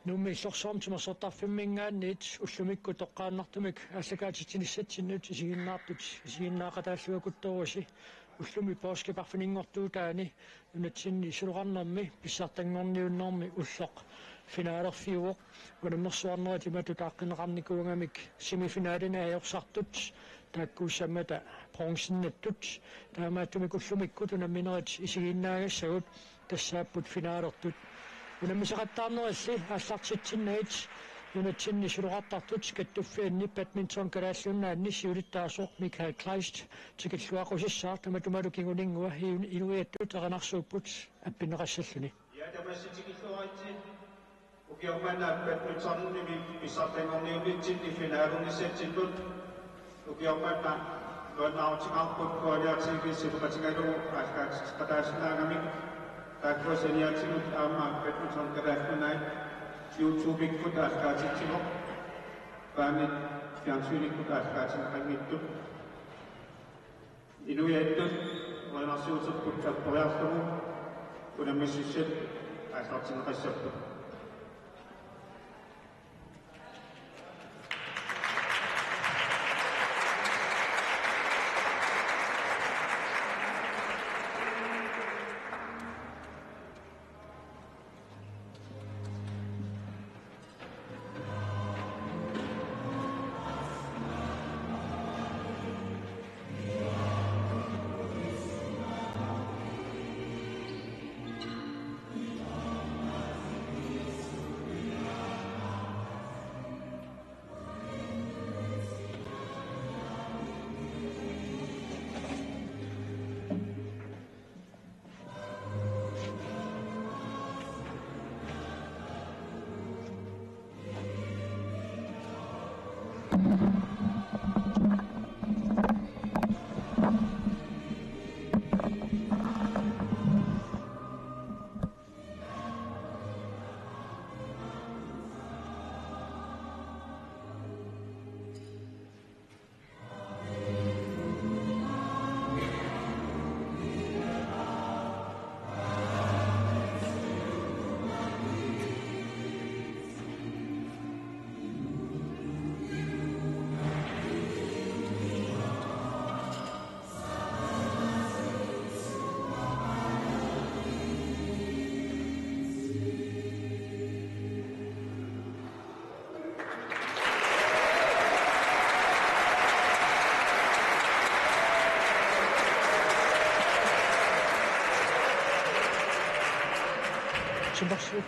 Nummi sorsormtima sortarfimmingaannit ullumikku toqqaannartumik allakaatitsinissatsinut isiginnaaqataalluakuttorusi ullumi pooskiparfininnngortuutaani unatsinni suluqarnermi pissartangorniunnermi ulloq finaalerfiuoq unammersuarnerati matutaaqqineqarnikuungamik semifinaalina ajorsartut taakkuussammata bronzennattut taamaattumik ullumikkut unamminerat isiginnaagassagut тассааппут финаалертут унаммисақаттаарнералли ааллартитсиннаит юнатсинни сулуқартартут каттуффианни бадминтон калааллуннаанни сиулиттаасоқ Микаэл Клайст тикиллуақусиссаар таматумалу кингунингуа инуиаттут эқанарсууппут аппинеқассаллуни я тамасситикиллуаритси укиорманнаат бадминтонними писсартангорниулитсинни финаалунисатсиллут укиорманна гоннаутиқарпут коалиартиги силуқатигалу аалкаатиқатааснаагамик таккосениатсигут аама бадминтон калааллунай YouTube-иккут аалкаатитсимо паамит фиансуниккут аалкаатинеқангиттут инуяттут манарсуутуппут каппориарлугу унаммиссиссат ааллартинеқассаппут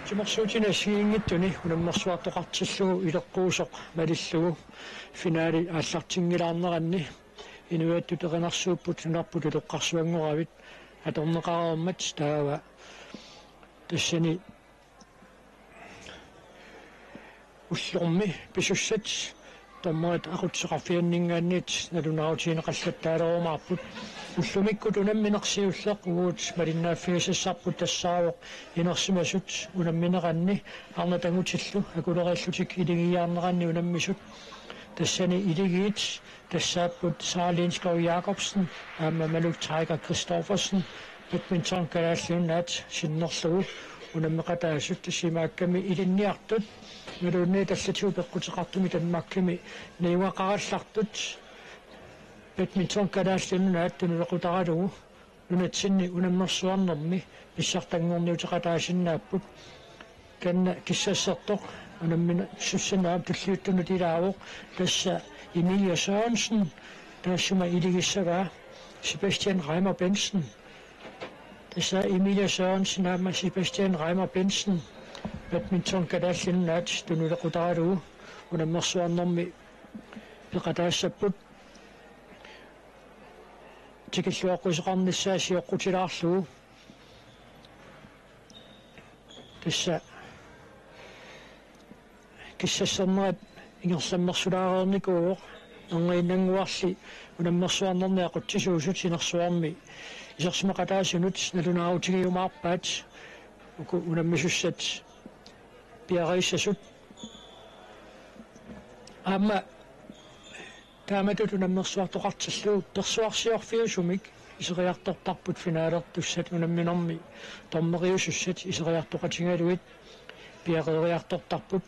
тиморсуутина сиингиттуни унаммерсуартоқартиллугу илеққуусоқ малиллугу финаали ааллартингилаарнеранни инуяттут эқинарсууппут нунарпут илеққарсуангоравит аторнеқарермат таава тассани уллорми писуссат таммаат ақутсеқарфианнингааннит налунараутиинеқаллаттаалерумаарпут уллумиккут унамминерсиуллеқ уут малиннааффигисассарпут тассаавоқ инерсимасут унамминеранни арнатангутиллу акулериаллутик илигиаарнеранни унаммисут тассани илигиит тассааппут Саалинскау Якобсен аама малук Тайгер Кристоферсен бадминтон калааллуннаат синнерлугу унаммеқатаасут тассимаакками илинниартут налуунни таллатиу пеққутеқартуми танмаккими наюақараллартут бадминтон калааллуннаат тунулеқутаралугу нунатсинни унаммерсуарнерми писсартангорниутеқатаасиннааппут канна киссассертоқ унаммина суссанаап таллиуттуну тилаавоқ тасса Emilia Sørensen тассума илигиссагаа Sebastian Reimer Benson тасса Emilia Sørensen аама Sebastian Reimer Benson бадминтон калааллуннаат тунулеқутаралугу унаммерсуарнерми пеқатаассаппут тикиллуаққусеқарниссаасиоққутилаарлугу тасса киссассернерат ингерсаммерсулаарерникууоқ ангииннангуарли унаммерсуарнерниақутсисуусут синерсуарми исерсимақатаасунут налунараутигиумаарпаат уку унаммисуссат пиариссасут аама тааматут унаммерсуартоқартиллуу персуарсиорфиусумик исериартортарпут финаалертуссат унамминерми тормериусуссат исериартоқатингалуит piaqeriartortarput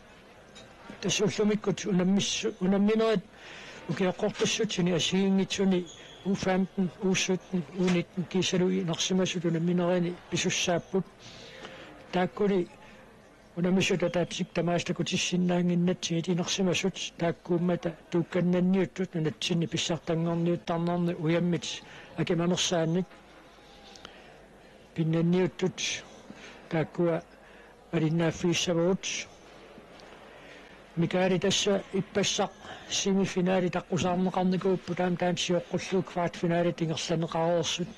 tassullumikut unamminerit ukiaqortussutini asiingitsuni U15 U17 U19 kiisalui narsimasut unamminerini pisussaaput taakkuli unamisuta taatsik tamaastakutissinnaaginnatsigi tinersimasut taakkuummata tuukkannanniuttut nunatsinni pissartangorniuttarnarni uyammit akimanersaannik pinnanniuttut taakkua alinnaaffiissavut Mikaeli tässä ippassaq semifinaali taqqusaarneqarnikuuppu taansiоqqulluuk kvartfinaali tingerlaneqareersut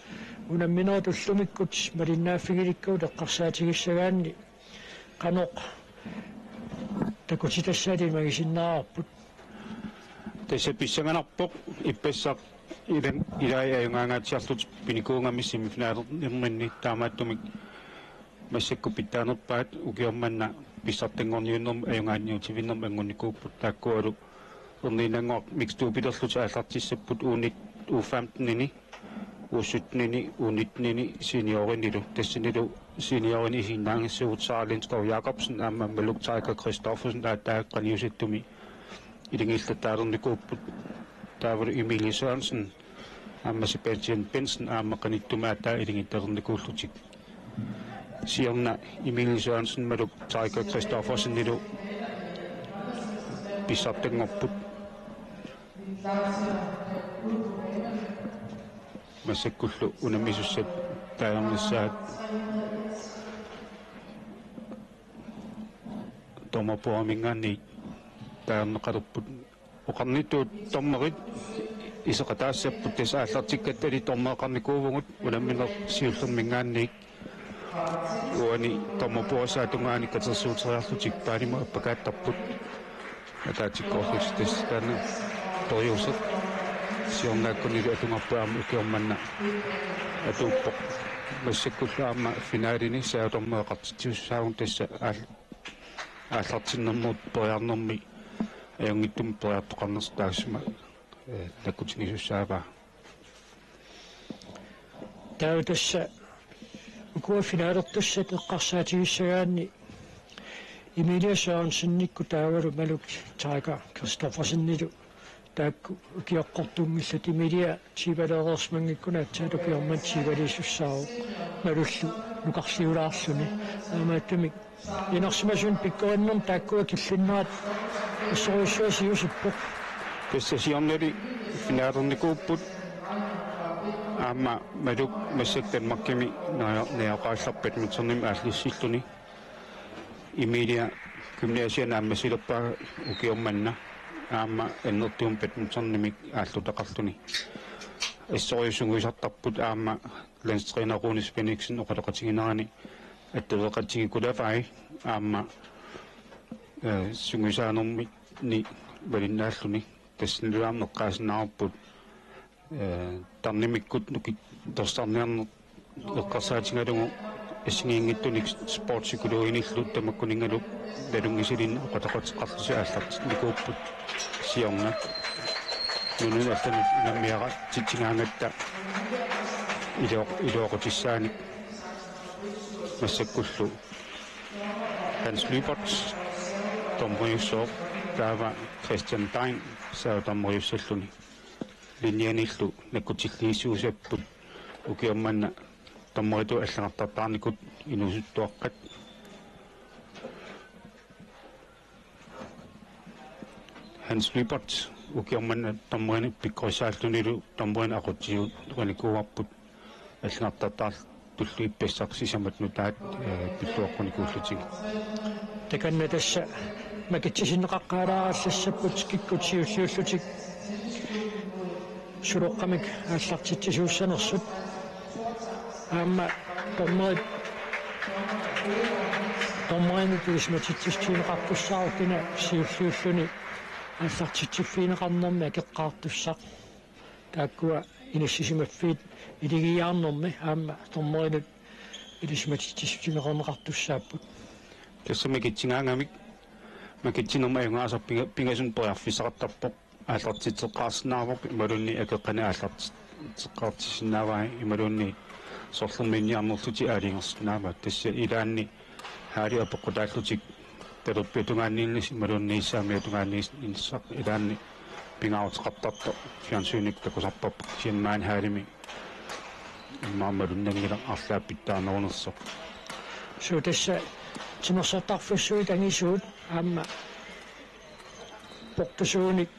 unamminerit ullumikkut malinnaaffigilikkuut eqqarsaatigiссagaanni qanoq takutitassaali magisinnaarput tässä pissanganarpoq ippassaq ilai ajungaangaatiarlut pinikuungami semifinaalernerni taamaattumik массакку питтаанерпаат укиорманна писсартангорниуннерм аюнгаанниутивиннерм ангунникууппут тааккуалу орнинангор микстуупилерлути ааллартиссаппут уунит U15-нини U17-нини U19-нини синиоринилу тассинилу синиорини синнаангиссуут Саарлинсков Якобсен аама Малуктайка Кристоферсен тааққаниуситтуми илингиллаттаалерникууппут таавалу Эмили Sørensen аама Sebastian Bensen аама каниттумаатаа илингитталерникууллутик Sierna Emil Sørensen Maluk Taika Kristoffersen nilu pisartanngorput masakkullu unamisussat taarnissaat tomapuamingaanni taarneqalerput oqarnituut tormerit isaqataassapпут tasaallartikkattali tormeeqarnikuuvungut unammiler siullermingaanniik uani tomapuasaatungaanik katersuuteriarlutik paanima appakaattarput ataatikkoorlustis taana toriusat siornaakkunnilu atungarpuaama ukiormanna atuuppoq массаккуллаама финаалини саатормеэқартитсуссаагун тасса ааллартиннэрмут пориарнэрми аюнгиттум пориартоқарнерс таасма таккутинисуссааваа таутасса ukua finaalertussat eqqarsaatigisagaanni Emilia Sørensennikku taavalu Maluk Taika Kristoffersennilu taakku ukiaqqortummillat Emilia tiivaleereersmangikkuna atsaatu piormat tiivalisussaau malullu nuqarliulaarluni aamaattumik inersimasun pikkorinnern taakkua killinnerat assoriussuasiusippoq tessasiornali finaalernikuupput аама малук массактан макками неоqaallарпат митсерним ааллиссиллуни Эмилия гимнасиан ааммасилерпаа укиорманна аама эннертуум патмитсернимик ааллутақарлуни историусунгуисартарпут аама ланстринерунис пениксен оқалеқатигинерани аттавеқатигикулафай аама сунгуисаанерми ни валиннааллуни тассинлуарнеққаасинаарпут тарнимиккут нуки торстарниарнер эққарсаатингалугу ассигиингиттуник спортсикулуиниллут тамаккунингалу далунгисилин оқатақатеққарлуси аалларт никууппут сиорна нунун аллани наммиара титсингаангатта илооқутиссааник массаккуллу Hans Lybert томриуссоо таава Christian Dein саатамриуссаллуни линьяниллу накутиллиисуусаппут укиорманна таммориту аллагартартаарникут инусуттуаққат Hans Lybert укиорманна тамморини пиккорисааллунилу тамморин ақутсиут уаникуарпут аллагартартаар туллуиппассарсисамат нутаат пиллуаққуникууллутиг таканна тасса макитсисиннеқаққалаараллассаппут киккутсиуллиуллутик суроққамик ааллартитсисууссанерсут аама томмоин тисматитсистиинеқарпуссаарукина сиуллиуллуни ааллартитсиффиинеқарнэрми акеққаартуссақ тааккуа инассисимаффиит илигиаарнэрми аама томмоинут илисматитсиффинеқарнеқартуссааппут тассамикитсингаангамик макитсинерма аюнгаасар пингасун пояффисақартарпоқ ааллартитеққарснаарвоқ ималунни акеққана ааллартитеққартисиннааваа ималунни сорлерминниарнерлути аалингерснаава тасса илаанни хаалиа поққутааллутик Teruppitungaanniinnis marunniissaamiutungaanniissaq ilaanni pingautaqartarto fiansuunik takusarpap sianmaan haalimi immaamalunnangila arlaappittaanernersoq so tassa timersortarfussuit angisuut aamma portusuunik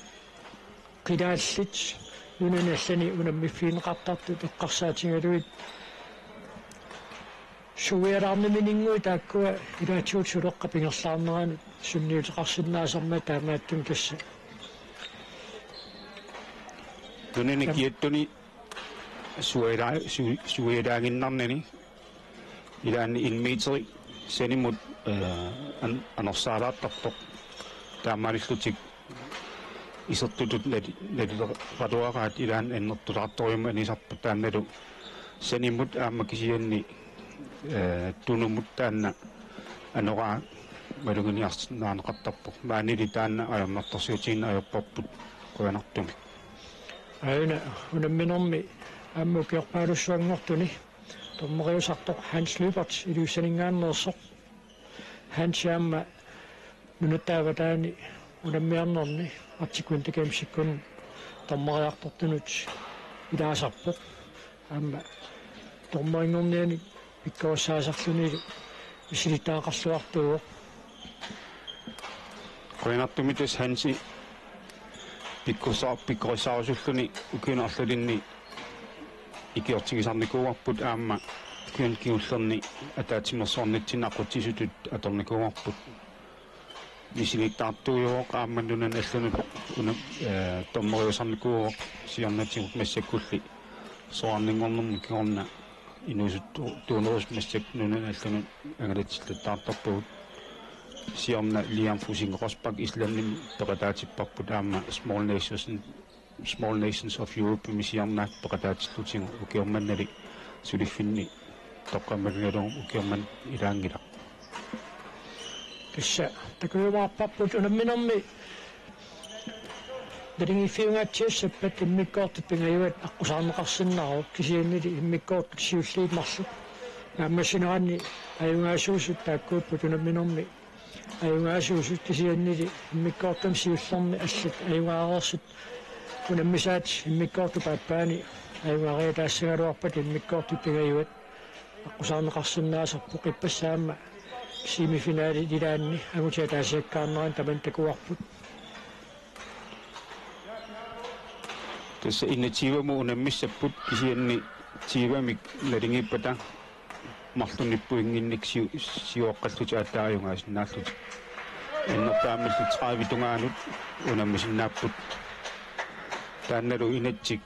qilaallit nunanallani unammifiineqartartu teqqarsaatingaluit suuerarnimininngui taakkua ilaatiut suleqqa pingerlaarneranut sunniuteqarsinnaaserma taamaattun kassa tunene kiettuni suueraanginnarnani ilaanni ilmiiteri sanimut anersaalaattartoq taamaalillutik isertutut nalileqaluaraat ilaan annertulaartoriuma anisarpa taannalu sanimut aamma kisianni tunumut taanna anoraa malunginiarsinaaneqartarpoq maanili taanna ajammartarsiutiinna ajapparput quanartumi aina unamminermi aammukiorpaalussuangortuni tormeriusartoq Hans Lübert iluusaningaannersoq Hans aamma nunattaavataani unammiarnerni artikuntakamsikkun tormeriartortunut ilaasarpoq aamma tormeriнгорниани pikkaussaasarluni isilitaaqarluartuuq quanartumitus Hansi pikkorisaarusulluni ukiunerlulinni ikiortigisarnikuuarput aamma kiunkiullerni ataatimersoornitsinaqqutisutut atornikuuarput misilittaartuujuoq aammannunan allunut una tormeriusarnikuuoq siornatimut massakkulli soarninngornermu kiorna inusut tuunerus massak nunan allunut angalatsillattaartarpugut siorna Liam Fusingerosbak islannim peqataatipparput aamma Small Nations of Europe misiarnaak peqataatillutigu ukiormannali suliffinni toqqammalugalum ukiorman ilaangila kissa takuumaarparput unamminermi dalingifiungaatiussappat immikkoortut pingajuat aqusaarneqarsinnaaru kisiannili immikkoortut siulliimmarlu aammasinaanni ajungaasuusut taakkuuppat unamminermi ajungaasuusut kisiannili immikkoortum siullerni allat ajungaareersut unammisaat immikkoortu paappaani ajungaaриатаассагалуарпат immikkoortu pingajuat aqusaarneqarsinnaaserpu qippassaamma semifinali ilaanni agutiataasiakkaarneran taman takuarput tässä initiatiivamu unammissapput kisianni tiivamik nalingippata marlunippuinginnik siuoqqalluti attaajungaasinnaallut ennertaamillut 30 tungaanut unammisinnaapпут таанналу инатсик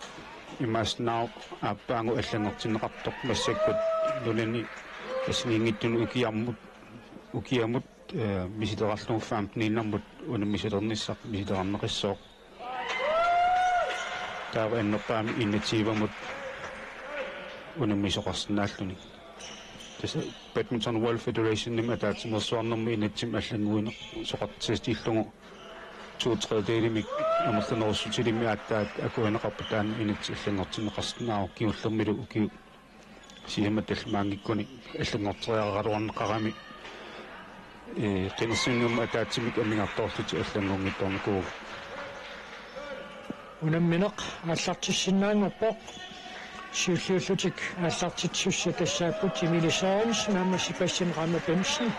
имааснаақ ааппаангу аллангортинеқартоқ массаккут нунани аснингиттуну укиамут мисилеқарлугуффаам ниннармут унаммисилерниссақ мисилеқарнеқиссоо таава эннерпаами инатсивамут унаммисоқарсинааллуни тас Badminton World Federation nim атаатимерсуарнэрми инатсим аллангуинеқ соқартсистиллугу 2/3 амерланерусутилими ааттаат акуинеқарпутаан инатсиллангортинеқарснаа киуллермилу уки сиаматталлмаангиккуни аллангортериаралуарнеқарами qinерсингум атаатсимик аммингартоорлути аллангунгитторникуу унамминеқ ааллартиссиннаангорпоқ сиуллиуллутик ааллартитсусса тассааппут Emilie Sørensen амма Sebastian Ramme Bensen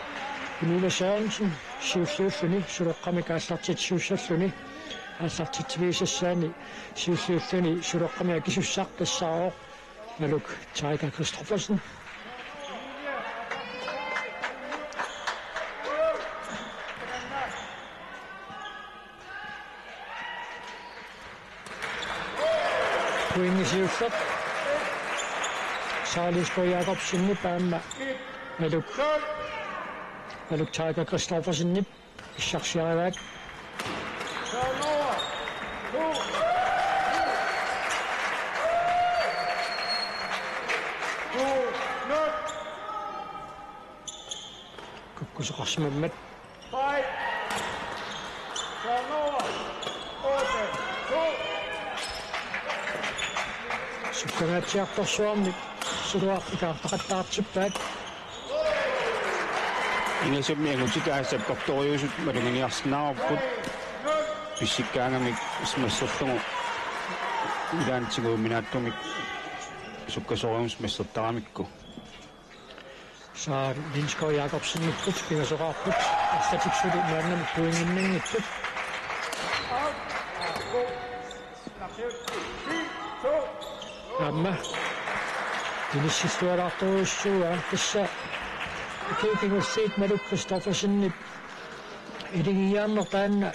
Emilie Sørensen сиуллиуллуни сулоққамик ааллартитсуссаллуни ааллартитсивисассаани сиуллиуллуни сулоққами акисуссаар тассаароо налук Tiger Christoffersen Puingisиуллақ Saalиско Jakobsenni paamma налук Tiger Christoffersenni issarsiaraat kukkuseqarsimammat sukkanaatiartorsuarnik suluartikaartaqattaartippaat Ingasummiangutik aasappartoriusut malunginiarsinaarupput pissikkaangamik smasserlugu ilaantiguuminaattumik sukkasoriums messertaramikku Så Linskov Jacobsen ikkut pingasorapput astatiksulit maannam puinginningittut amma inissituaraartoruissuua tassa keikingussiit Maluk Kristoffersennip idigiaannertaanna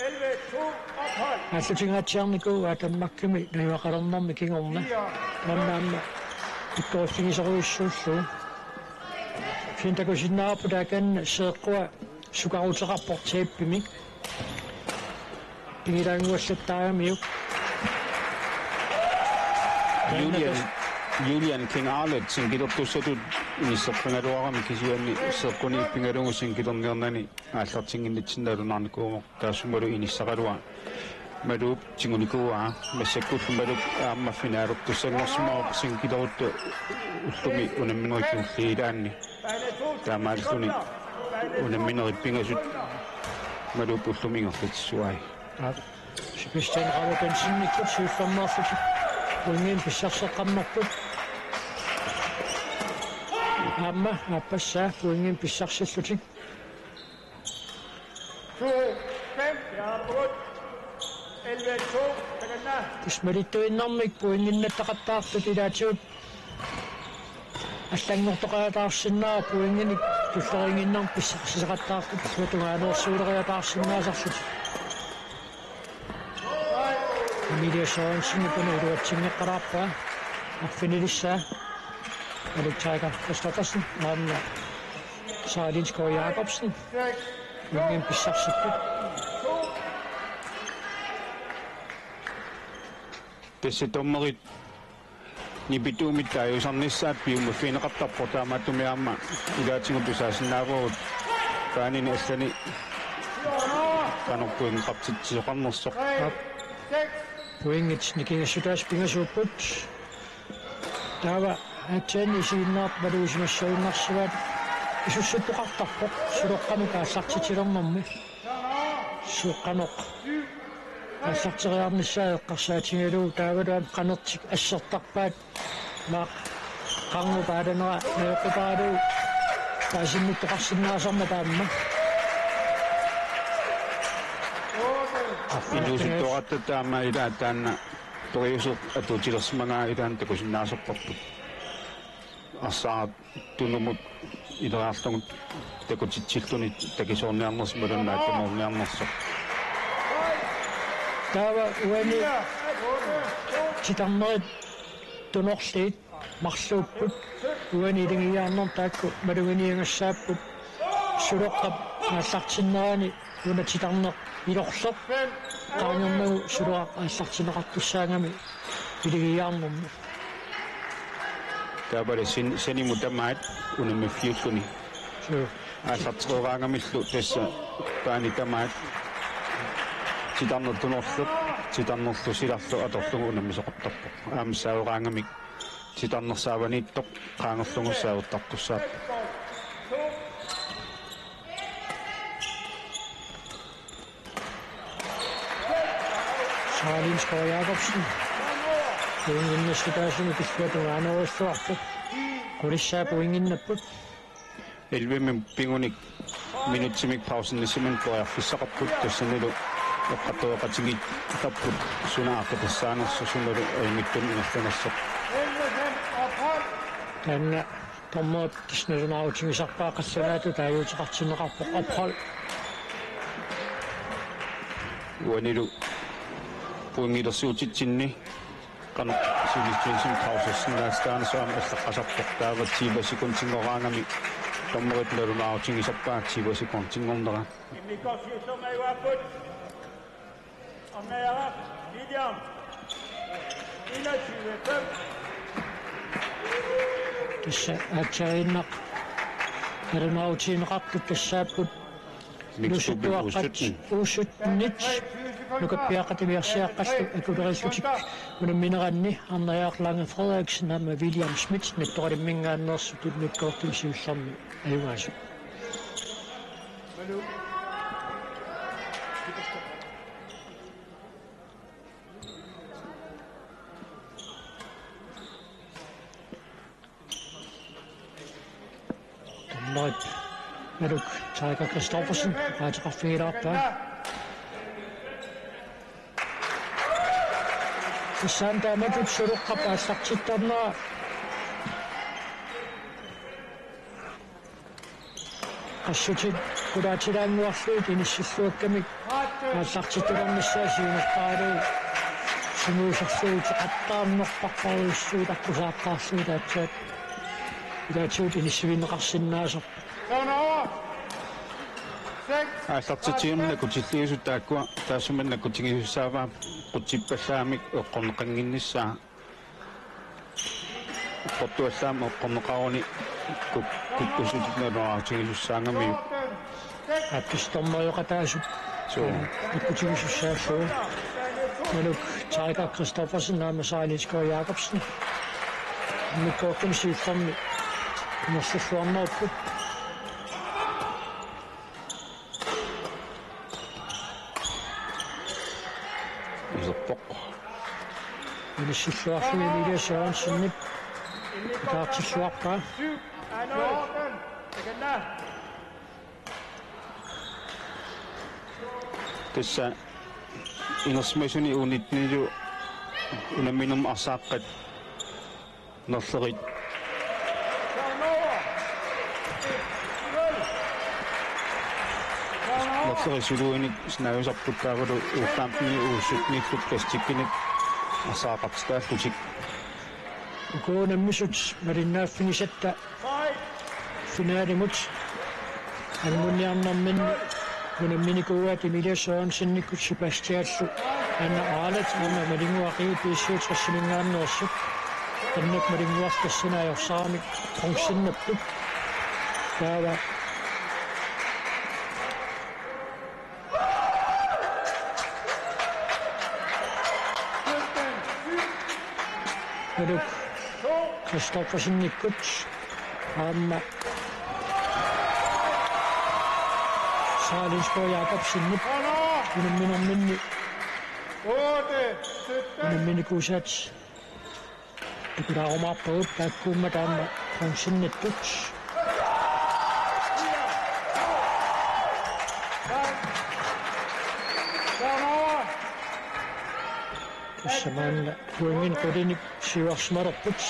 аллутингаатсиарнику атаммаккими нуақалернэрми кингорна маннаамма иккоффигисоруиссууллу финтакусиннаарпу тааканна сеэққуа сукарутеқарпортииппимик пигилаангуаллаттаагамиук Julian King Arlet singilortussatut inissерпангалуарами кисиуанни сеэққунииппингалугу сингилернернани ааллартингиннитсинналунарникуумо таасумалу иниссақалуа Madub tingunikua masakut madub amma finaarup tusangorsumao singkidarutte ullumi unammingoikiulliilaanni taamaalsuni unammineripingasut madub ullumingorlitsuai Sebastian Rabotensinnikut siullernerfut ungin pissarseqqammerput amma appassaa ungin pissarsillutik Tismarittuinnarmik puinginnattaqattaartut ilaatigut аллангортоqaataarsinnaa puinginik tulleringinnar pissarsiseqattaartut tuatungaanersuuleriataarsinnaasarlut Emilia Sorensen kun uruatsingeqqaraappa affinilissa Alexander Kristoffersen Anna Linskov Jacobsen ungin pissarsittut Tässä tommarit nipituumit taayusarnissaat piumuffiineqartarportaamaattumiaamma ilaatingutusaasinnaavurut paanini allani qanorpuinqartitsisoqarnersoq puingit nikingassutaas pingasuupput taava atsaani isiinnaart maluusimassuinnarsuat isussuttuqartarpoq suloqqanuka аллартитилернэрми суqqanoq аллартириарнissaа эққарсаатингалуу таавалуам қанертик ассертарпаат маа қангупааданера неоқутаалуу таасинниттоқарсинаасарма таамма Ilusittuaqatta taama ilaa taanna toriusut atuutilersimangaa ilaan takusinnaasarpartu арсаат тунумут илераарлугут такутитсиллуни такисоорниарнерсималуннаат тамоорниарнерсо таава уани читарнерит тунорслиит марлууппут уани илингиаарнер таакку малугиниангассааппут сулоққап ааллартиннерани уна читарнер илорлер таанернагу сулуа ааллартинеқартуссаангами илигиаарнерми таабале сенимутамаат унаммиффиуллуни ааллартиқораангамиллу тасса таани тамаат читарнертунерлуп читарнерлу силарлу аторлугу унаммисоқартарпо аамсаавораангамик читарнерсааванииттоқ qaangerlungussaavuttарtussаап Linskov Jacobsen puinginnissutaasuni kissуатугааnerussuartut qulissaa puinginnapput 11 pingunik minutsimik pausinnissiman qoiarfissaqarput tassanilu eqqattuoqatigit tapput sunaaqatassaanersu sunalu aimittun inerlanersoq tanna tommoot kisnalunaarutigisarpaaqassanaatu taayuutiqartineqarpoq apral uanilu puingilersuutitsinni kan silitsinsin pausassinaastaanersuam allaqasarpoq taavat siibassikuntingoraangami tommorit nalunaarutigisarpaat siibassikuntingornera tassa aatsariinnaq nalunaarutiineqartut tassaapput lusuttuaqqat uussutnit nukappiaqatimiarsiaqqallu akulerillutik unammineranni arnariaarlaanga Frederiksen amma William Schmidt nettoqalimmingaannersutut nukkoortumisiullermi ajungaasu Tomnoit Meruk Tiger Christoffersen rækker fedt op der. Så sandt er med et surukap af saktitterne. Assutit kudachidan wafit inissukkamik saktitterne sinuusarsuut qattaarnerparparuissuut akkusaaqqaarsuutaatsaat ilaatuut inissuinneqarsinnaasor Aallartitiimna kutilliusutaakua taasumanna kutigisussaavaa qutippallaanik eqqorneqanginnissaa qottuallaama eqqorneqaruni kukkusutitnaluaraatigisussaangami appistormeriqataasut kutigisussaalluu Meluk Tiger Christoffersen naama Sejlinskov Jacobsen mikkoortumsiillermi inersulluarneruppu inissulluarluni Emilia Sørensen taartilluarpaa tässä inersmashuni unitnilu unaminum arsaqqat nerlerit nerlerisuluunik snausarputtaavalu uuppaamni uussutniilluk plastikkinik arsaaqartitaallutik ukoonammisut marinnaaffinisetta finaalimut almunniarnermin unamminikuuat Emilia Sørensennikkut Sebastiallu anna aalat anna malinguaqiu piissuutrassinungaannersut annak malinguartassinaayorsaamik qongsinnapput taava Meluk Christoffersennikkut aamma Sejlinskov Jacobsen unamminarminni unamminikuusat tukudaarumaarpagut taakkuumma taamma qongsinnittut tussamaan puingin qudinik siuarsmalerput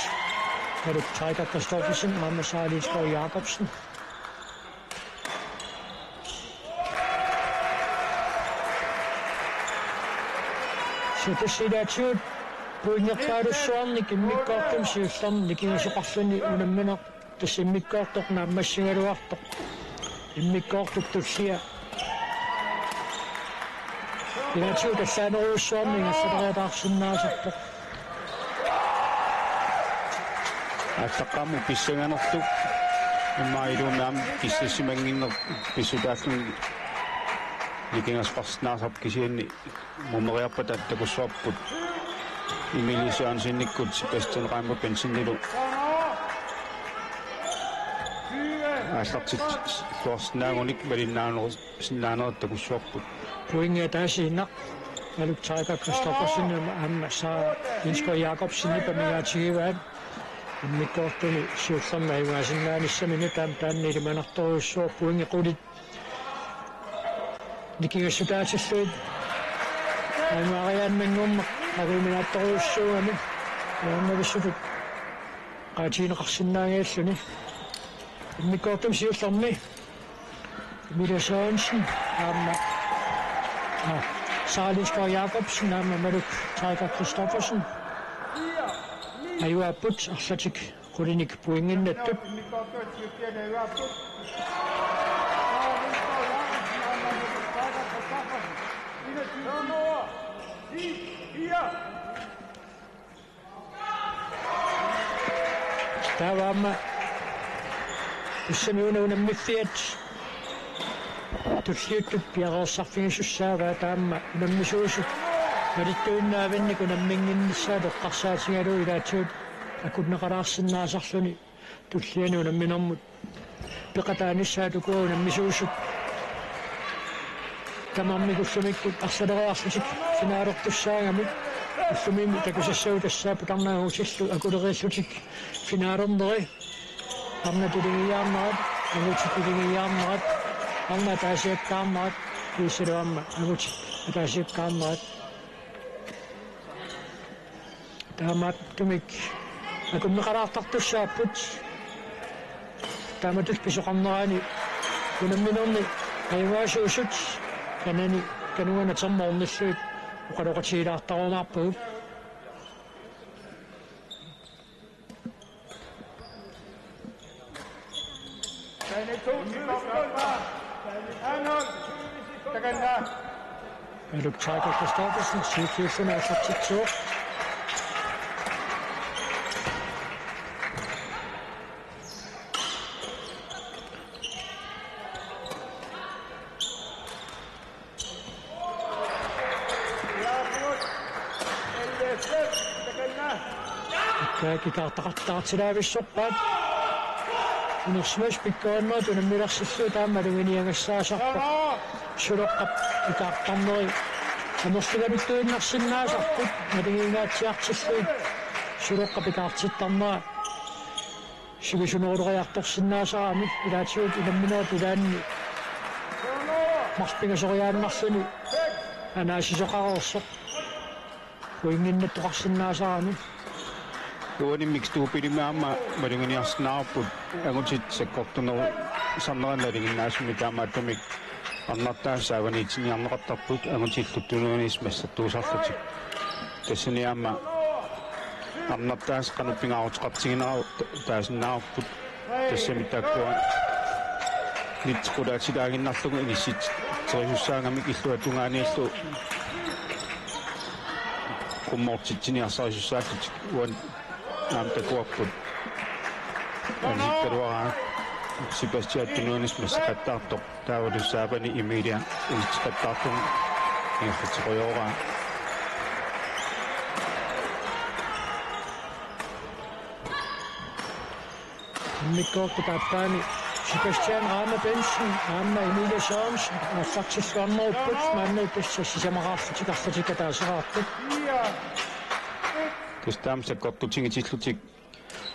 Meluk Tiger Christoffersen aamma Sejlinskov Jacobsen Sitasidaatsuut puingertaalussuarnik immikkoortumsiullarnik inisоqarluni unammina tassimmikkoortornaammassingaluartoq immikkoortuk tullia ilaatsuut allaaneruussuarnik assateriataarsinnaasartoq аттаққаму писсанганерлук иммаилунаам киссассимангиннер писсутааллун ликингасқарсинаасарп кисианни мумериарпат аттакуссуарпут Emilia Sørensennikkut Sebastian Rambo Bensinnilu aallartit luarsinaagunik malinnaanerisinnaanerattakussuarput puingeetaasiinaq Meluk Tiger Christoffersen aamma Sejlinskov Jacobsen pamigaatigivaat immikkoortuni siullerma iuaasinnaanissami taanniilimanartoruussuor puingequlit nikigassutaatalluit aimariaanmangumma aguminaattoruussuugami yaannavissutut qaatiineqarsinnaagialluni immikkoortum siullermi Emilia Sørensen aamma Sejlinskov Jacobsen aamma Meluk Tiger Christoffersen ajuapput arlatik qulinik puinginnattut taavaamma ussamiuna unammifiat tulliuttut piaqeersarfigisussaavaa taamma unammisuusut marittuinnaavinnik unamminginnissaa toqqarsaatigalu ilaatsuut akkunneqalaarsinnaasarluni tulliani unamminermut peqataanissaat ukua unammisuusut тамамми куссумиккут арсалериарсутик финаалертуссаагами уссумими такусассаутассаапу тарнаагусиллу акулериассутик финаалернери арна тулигиаарнерат агутик тулигиаарнерат арна таасиаккаарнерат кисилуамма агутик таасиаккаарнерат таамат тумик акуннеқалаартартуссааппут тааматус писоқарнерани кунамминерни аюгаасуусут канани кануана тамморниллуит оқалоқатигилаартарунаарпугу Luke Tiger Christoffersen, 7.42. Kitaartaqartaartilaavissorpaat unersmas pikkaannaat unammilarsilluu taammaluginiangassaasaarpa suloqqap itaartarneri amersigaluttuinnersinnaasarput malingiingaatiartilluit suloqqap itaartittarnera sivisuneruleriartorsinnaasarami ilaatigut ilamminerat ulaanni marspingasoriaannarsuni anaasisoqarersoq kuinginnattoqarsinnaasarami Tuoni miksi tuupilimaama malunginiarsinaarput agutit sakkortuneru sarnerannalinginnaasumi taamaattumik arnartaasaavaniitsiniarneqartarput agutilluttunuunis massattuusarlutik tassaniaama arnartaas qanuppingaaruteqartiginera taasinnaarput tassami taakkuan nitqulaatilaanginnarlugu inissit terisussaangamik illuatungaaniillu kummortitsiniarsarisussaalutik uan takuarput ansikkaluaraa sipastiattunuunis massaqattaartoq taavulussaapani imilia iltiqattaartum inerritiqoyooraa mikkortu taappaani Sebastian Rama Benson Rama Emilia Sørensen assartilluarnerupput maannai tassasisamaqaarlutiqarlutikataaserаарput Kustam sakkortutingitillutik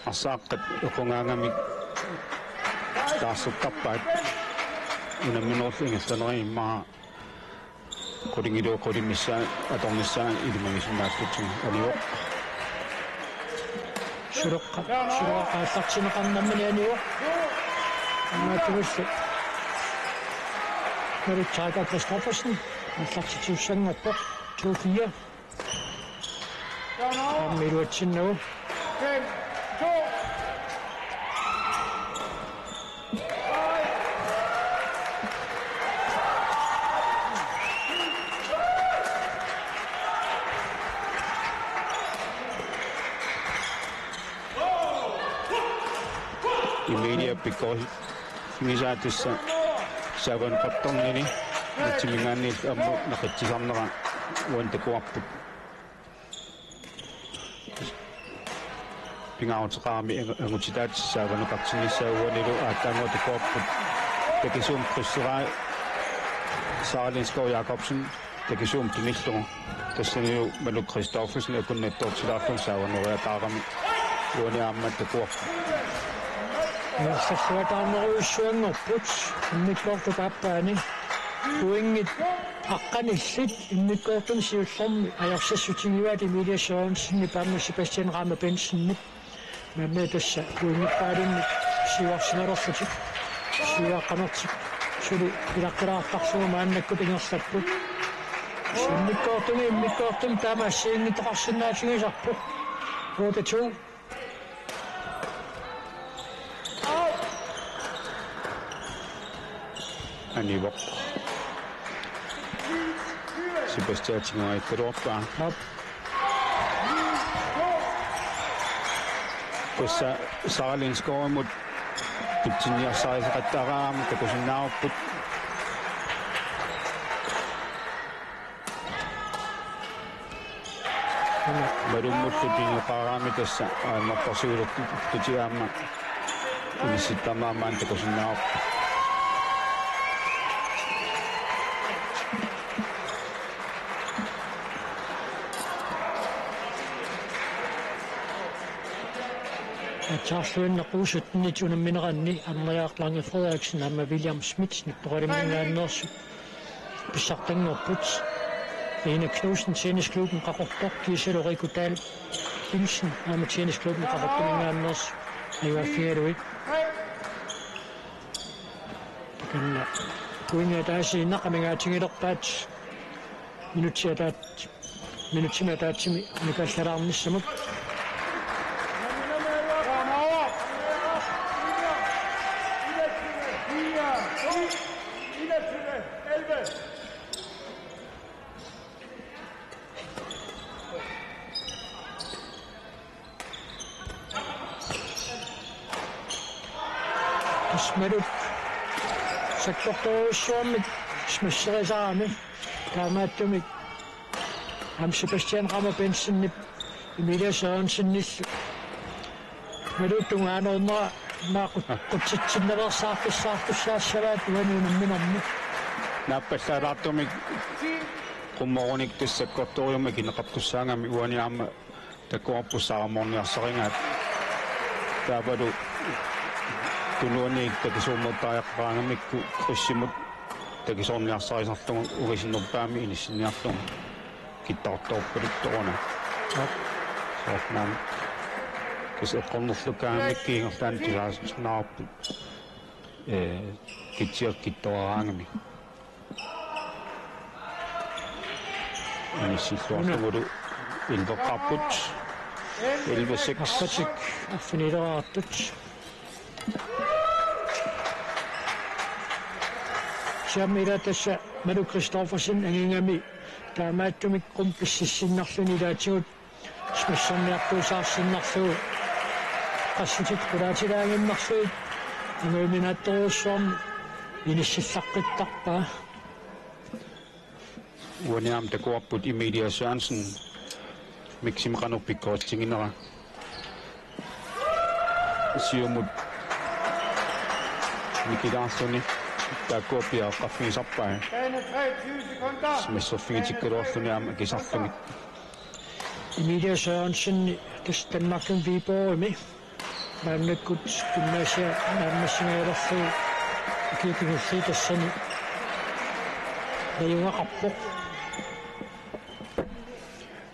arsaaqqat uqungaangamik taassuttarpaat unamminerullu ingerlaneri immaa qulingiluuqqulimmissaa atornissaa ilimagisunnaallutun aniuq suloqqaallartineqarnarmini aniuq maatuussu Luke Tiger Christoffersen allartituussanngorpoq 2-4 Miluatsinnagu Emilia pikol misaatissa saavan qattornini natimigaanniil ammu naqitsisarnera uantakuarput pingaaruteqarami angutitaatissaavanaqartinissaauanilu aattaanguatakuarput takisuum qusseraa Sarlinskov Jakobsen takisuum tunillugu tassanilu Maluk Christoffersen akunnattortilaarlun saavanoriaqaarami uaniaammattakuarput Sassavataarneruissuanngorput immikortu taappaani kuingit aqqanillit immikortun siullermi ajorsassutigivaat Emilia Sørensen ipaamma Sebastian Rama Benson manne tassa kuingippaalunni siuarsinerlerlutik siuaqqanertik suli ilaqqiraartarsugu maannakkut ingerlapput immikortun taamaassiingittoqarsinnaatigisarput 8-2 anivoq sipastiatingeritturuarpaa kussa Sarlinskorimut pitsinniarsariseqattaraam takusinnaarupput malummullutingeqaaraami tassa aanertorsuulurtutiaamma inissittarnaamaan takusinnaarupput Charleston naquusutnit unammineranni Annajaaqlange Frederiksen amma William Smith nippoqalimmingaannersu pissartangorput Ina Knudsen tennisklubben qaqortoq kiisaloriku taal Hilsen amma tennisklubben qaqortumingaannersu ayuaffialuit kanna kuinga taasi naqamingaatingilerpaat minutimataatimi nikallaraarnissamut Smaduk sakkortoruussuarmik smasserisaarami taamaattumik Sebastian Rammer Bensennip Emilia Sørensennillu maluttungaanernera naaqutitsinnalersaarpissaartussaassavaat uanuunamminermi naappallaalaartumik qummorunik tassakkortoriumik ineqartussaangami uaniaama takkuarpussaaramorniarsaringaat taapalu tunuanik takisuummuttaajaqpaangamikku qissimut takisoorniarsarisarlugu ugisinnerpaami inissinniarlugu kittartorpaluttoruna soornaan kiseqqornerlukaamikkiingerlaan tilaasnaarpu kitsiakkittoraangami inissilluarlugulu ilveqqarput 11-6 arpatik affinileraartut Siamira tässä Manu Kristoffersen angingami taamaattumik qumpississinnarluni laatigut smassanniartuusaarsinnarlugu qassitit qulaatilaanginnarluit anguiminaattoruussuarmi inissillaqqittaqpaa uaniaam takuarput Emilia Sørensen miksimqanerpikkootsinginera siumut mikilaarluni taakkuapia qaffiisarpaa smasserfigitikkaluarluniaama kisarlumik Emilia Sørensen Danmarken Viborgmi maannakkut gymnasia naammassingalerfu kiipingulli tassani ayungaqarpoq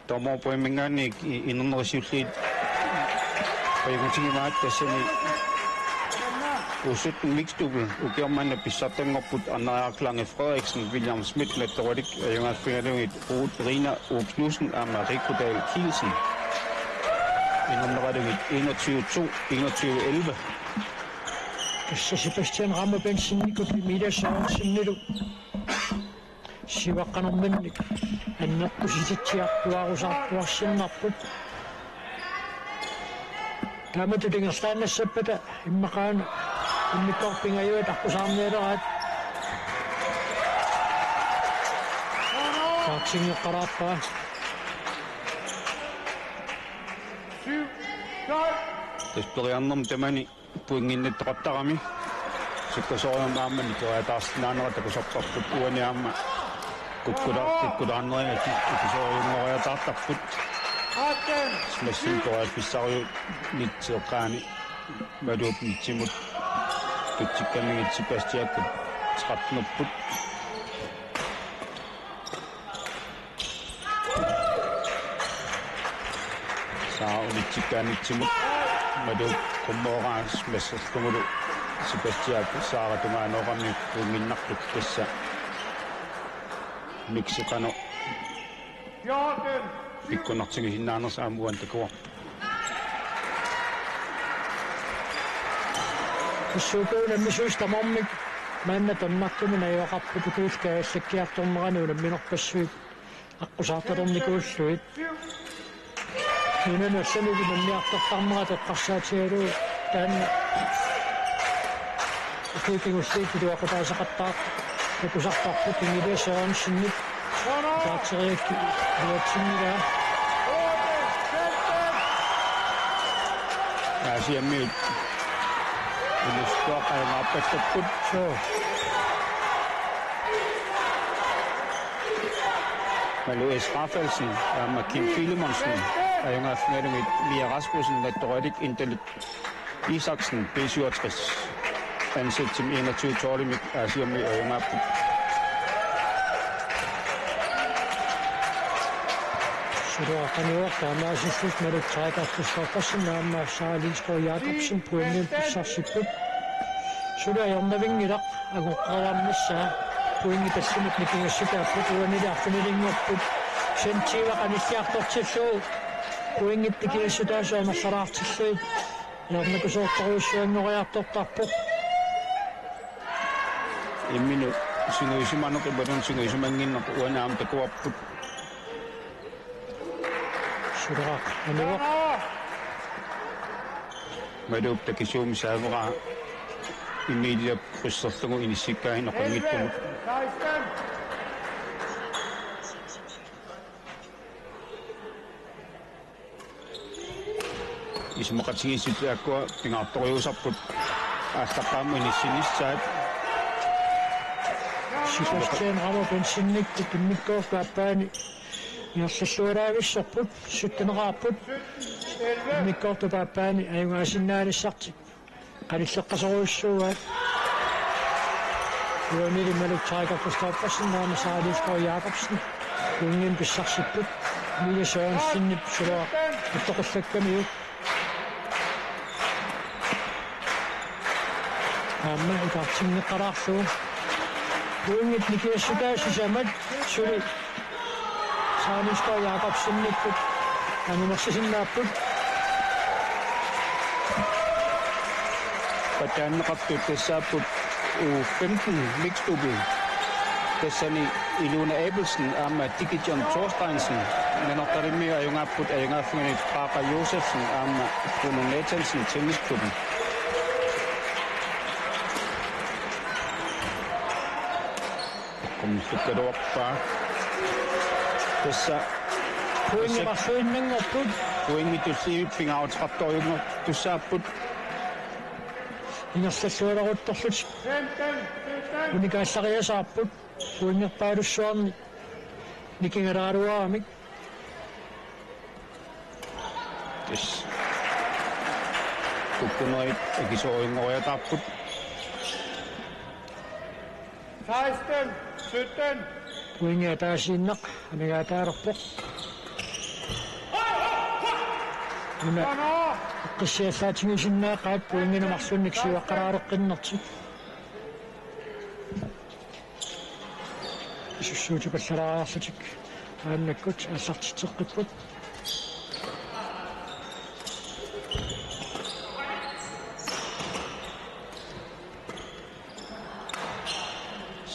tomorpoimingaannik inernerisiulliit qayugutigimaat tassani usut mixdouble ukiormanna pissartangorput Annajaaqlange Frederiksen William Smith nattorulik ayungaaffigalugit Ruth Rina Knudsen aama Rikudal Kielsen inerneralugit 21-2 21-11 Tässä Sebastian Rammer Bensennikut Emilia Sørensennilu sivaqqanermannik annerpusititsiartuarusartuarsinnarput taamatutingerlaannassapata immaqaana immikorpingajuat arpusaarnialeraat saaksingeqqaraarpaa таспериарнерм тамани пуингиннаттоқартарами суккасориумааммани ториатаарсинаанера такусарпарпут уаниаама куккулааннерингати укисориумориатаартарпут смассин ториасписсариу нитсеққаани малууп нитсимут тутсиккамигит сипастиаккут сеқартнерпут саа унитсиккаанитсимут малууп коммоораас массерлугулу сипастиак сааратумааноорами унгиннарлук тасса миксеқано пиккунартигисиннаанерсаамуан такуа Suupuunamisuustamormik maanna Danmarkkumin ajuaqarputu kuulkaassakkiartorneranu namminerpassuit аққусаарталерникууллуит нунанассануги манниарторtarmera теққарсаатигалу таанна кипигуллиит туақутаасақаттаа такусартарпут Emilia Sørensenник таатсериакки дуатсиннила асиаммиут илустоақаимааппаттаппут соо Louis Rafaelsen og Kim Philemonsen og Inger Fnedumit Mia Rasmussen nattorulik intalut Isaksen, B67, ansat som 21-årig Asiam i Øjengapput. Suruaqaniuarta maasissut maluk taaqartusqarqassin naamma Saalisko Jakobsen puinnin pussarsipput suluajornavingilaq agoqqaraammassaa puingi tassimut nikingassutaapput uaniliartumilinngorput sentiivaqanissiartortilluu puingit nikingassutaasuanersalaartilluit ярнакусоортаруйссуангориарторtarpoq Imminu singuisimanuk ibadun singuisimanginnak uanaam takuapput. Suruaq anuaq Madup takisuum saavara immediate pusserlugu inissikkahin oqangittumut. Ismaqatigissuttaakua pingaartoriusarput аастаққаама иниссинissaat Sebastian Ramo bensinnikku tummikkoorpaappaani иорсаллуалаависсорпут суттанерааппут миккортупааппаани аюнгаассиннаанissartik қалиллеққасоруйссууаат юанили малуттаакартустааппассиннаама Saalisko Jakobsen унгин писсарсиппут мия саансиннип сулаа аттоқаллаккамиу амма икартингеққалаарлугу унгит никиассутаассисамат сули Saalisko Jakobsennikku анумерсисиннааппут патааннеқартут тассааппут U15 mixdouble тассани Ilona Abelsen аама Digijon Thorsteinsen нанортаримми аюнгааpput аюнгааффуни Papa Josefsen аама Bruno Nathansen tennisklubben komstukkaruarpa tassa puingimarsuinnanngorput puingmitulliivit pingautrattoriunga tussaapput ингерсаллуалерутторлут уникаассариасаарпут puingerpaalussuarni никингалааруаамик тис куккуноит экисооингориатаарпут 16, 17. puingiataasiinneq амигаатаалерпоq уна qissиаллаатингисиннаақаат puinginamарсунник сиваққараареққиннэртик исуссуути паллалаариарлутик ааннаккут аллартитеққиппут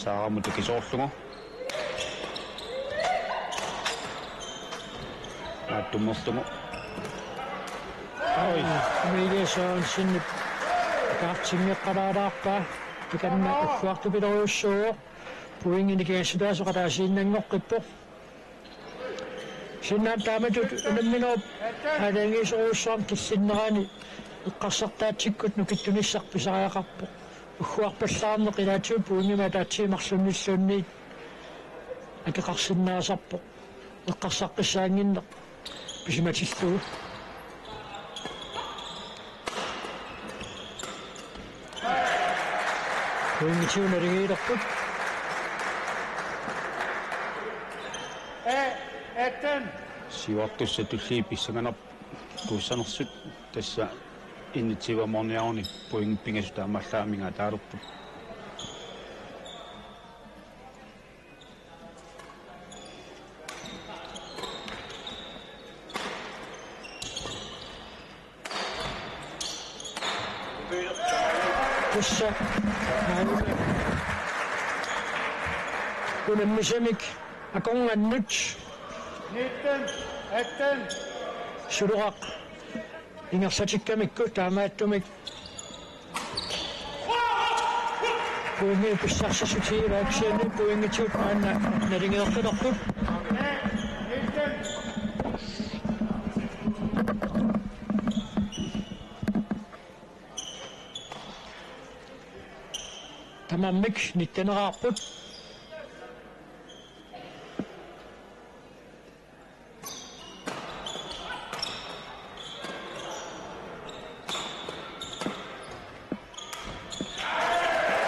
саарамут экисоорлугу аттуммерлугу ой мигесаансиннип каартингеққалаалаарпаа иканна аккуартупилеруйуссуу puinginikиассутаасоқатаасииннангоққиппоқ синнааттааматут унамминооп алангисоруссуам киссиннерани иққарсартаатсиккут нукиттунissarписариақарпоқ уггуарпаллаарне қилаатиу puingima таатсиимарсунниллуунни акеқарсиннаасарпоқ эққарсаққиссаангинне писиматиллугу puingitiunаригиилерпут сивартусса туллии писсаганер туссанерсут тасса иннитсиваморниарни puing пингасутаамаллааминга таалерпут тусса унаммисамик аконганнут 19, 18. сулурақ ингерсатиккамикку таамааттумик puingi писсарсисутиилааксиани puingitiut аанна налингеэртулерпут тамаммик ниттанераарпут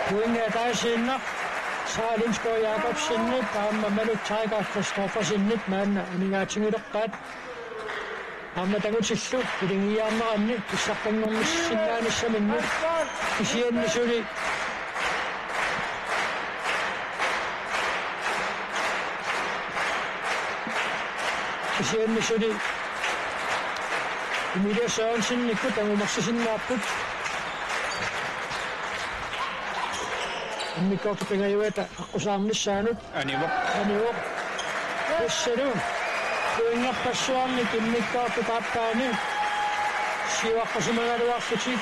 Poinget er der senere. Sarah Lindsgaard Jacobsen net, Maluk Tiger Christoffersen net, man, Aninga Tingidokat. Amma tagutissu, iringi ammaranni, kissaqpanngormissinnaanissa minnu, isiannisuli. Isiannisuli. Emilia Sørensen, nikku tangumarsisinnaarput. Mikko pingajueta aqusaarnissaanut. Anivo. Tassanu. Puingappassuarni kimmikkaarpu taappaani. Siuaqqasimangaluarlutik.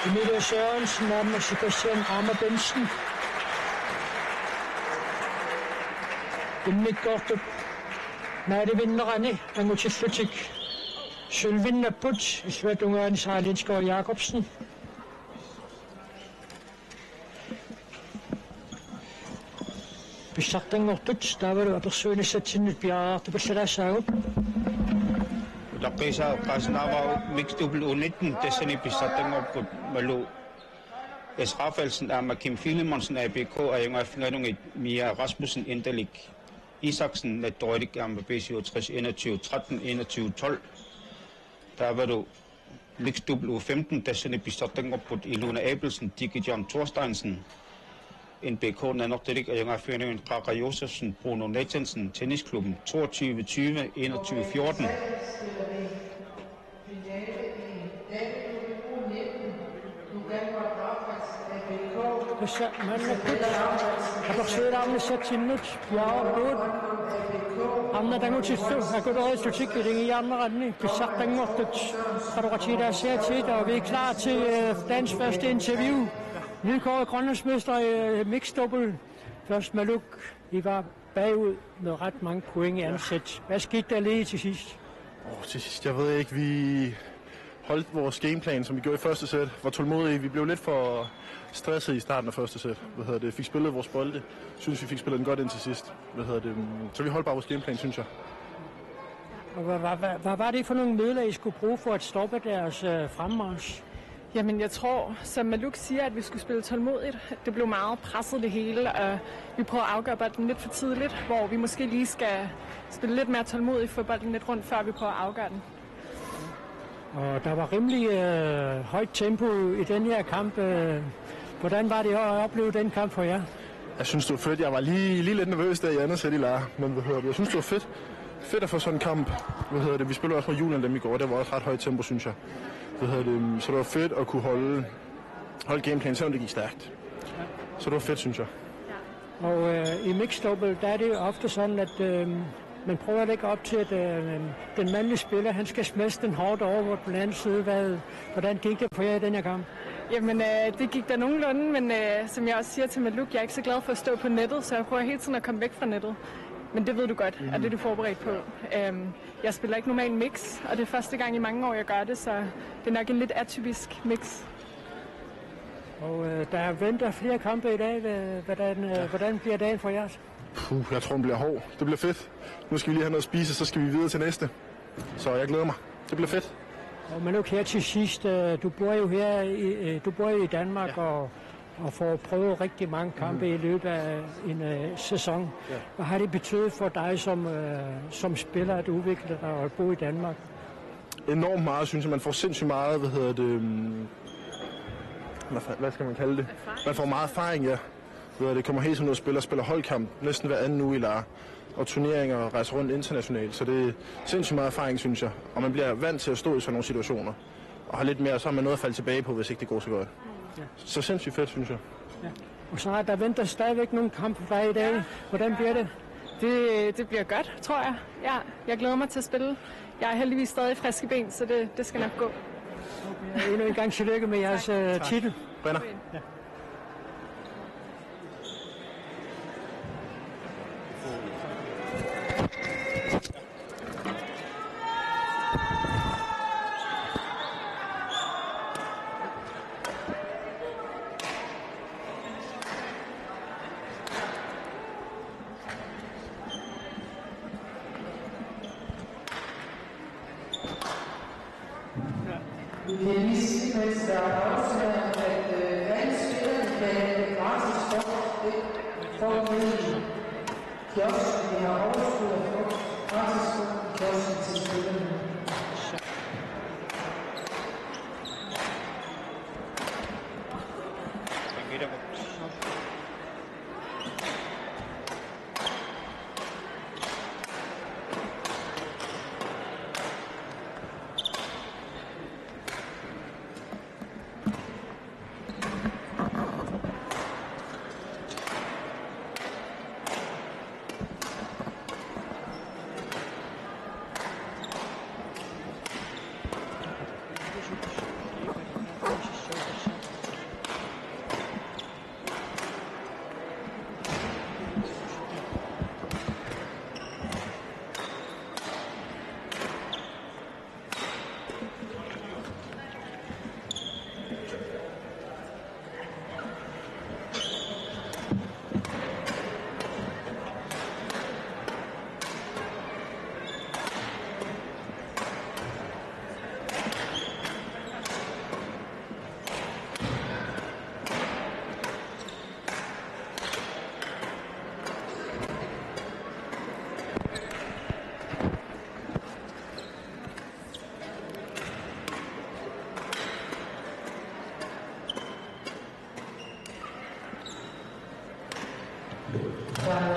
Emilia Sørensen, naammassi Christian Kramer Bensen. Kimmikkaartup naalivinnerani angutsillutik. Sylvinnapput isvatungaani Sarah Lindsgaard Jacobsen. Pissartangortut taavalu apersuunissatsinnut piaraartu passalaassaagut. Taqqisa qaasnaavau mixed double U19 tassani pissartangorput malu S. Rafaelsen aama Kim Filemonsen ABK ajungaaffingalungit Mia Rasmussen Endelik Isaksen Natdorik aama B67 21 13 21 12. Taavalu mixed double U15 tassani pissartangorput Ilona Abelsen Dicke John Thorsteinsen NBK Nanordic ajungaaffingalungit Kaka Josefsen Bruno Nathansen Tennisklubben 22 20 21 14. Apersuunaarnissatsinnut piaraarpuut. Arna tangutissu akutoristutik iringi ammaranni, pissartangortut. Qaluqatiilaassiatiit, og vi er klar til dagens første interview. Nykåret grønlandsmester i mixed double. Først Maluk, I var bagud med ret mange point i ansæt. Hvad skete der lige til sidst? Til sidst, jeg ved ikke, vi holdt vores gameplan, som vi gjorde i første sæt. Var tålmodige. Vi blev lidt for stresset i starten af første sæt. Fik spillet vores bolde. Synes vi fik spillet den godt ind til sidst. Så vi holdt bare vores gameplan, synes jeg. Og hvad var det for nogle midler, I skulle bruge for at stoppe deres fremmarch? Jamen, jeg tror, som Maluk siger, at vi skulle spille tålmodigt. Det blev meget presset det hele, og vi prøver at afgøre bolden lidt for tidligt, hvor vi måske lige skal spille lidt mere tålmodigt, få bolden lidt rundt, før vi prøver at afgøre den. Og der var rimelig højt tempo i den her kamp. Hvordan var det at opleve den kamp for jer? Jeg synes, det var fedt. Jeg var lige lidt nervøs der i andet sæt i lejr, men jeg synes, det var fedt. Fedt at få sådan en kamp. Vi spillede også med Julian dem i går. Det var også ret højt tempo, synes jeg. Så det var fedt at kunne holde gameplanen, selvom det gik stærkt. Så det var fedt, synes jeg. Og i mixed double, der er det jo ofte sådan, at man prøver at lægge op til, at den mandlige spiller, han skal smaske den hårdt over på den anden side. Hvordan gik det for jer i den her kamp? Jamen, det gik da nogenlunde, men som jeg også siger til Maluk, jeg er ikke så glad for at stå på nettet, så jeg prøver hele tiden at komme væk fra nettet. Men det ved du godt, at det er du forberedt på. Jeg spiller ikke normalt mix, og det er første gang i mange år, jeg gør det, så det er nok en lidt atypisk mix. Og der venter flere kampe i dag. Hvordan bliver dagen for jer? Jeg tror, den bliver hård. Det bliver fedt. Nu skal vi lige have noget at spise, så skal vi videre til næste. Så jeg glæder mig. Det bliver fedt. Og men okay, her til sidst, du bor jo i Danmark, ja. og får prøvet rigtig mange kampe i løbet af en sæson. Ja. Hvad har det betydet for dig som spiller at udvikle dig og bo i Danmark? Enormt meget, synes jeg. Man får sindssygt meget, hvad skal man kalde det? Man får meget erfaring, ja. Det kommer helt som noget spiller holdkamp næsten hver anden uge i lejr. Og turneringer og rejser rundt internationalt. Så det er sindssygt meget erfaring, synes jeg. Og man bliver vant til at stå i sådan nogle situationer. Og har lidt mere, så har man noget at falde tilbage på, hvis ikke det går så godt. Ja. Så sindssygt fedt, synes jeg. Ja. Og så der venter stadigvæk nogle kampe for dig i dag. Hvordan bliver det? Det bliver godt, tror jeg. Ja, jeg glæder mig til at spille. Jeg er heldigvis stadig frisk i ben, så det skal nok gå. Okay. Endnu en gang tillykke med jeres titel. Brenner. Ja. Vi kan lige sige, mens der er afstand, at vandspillerne kan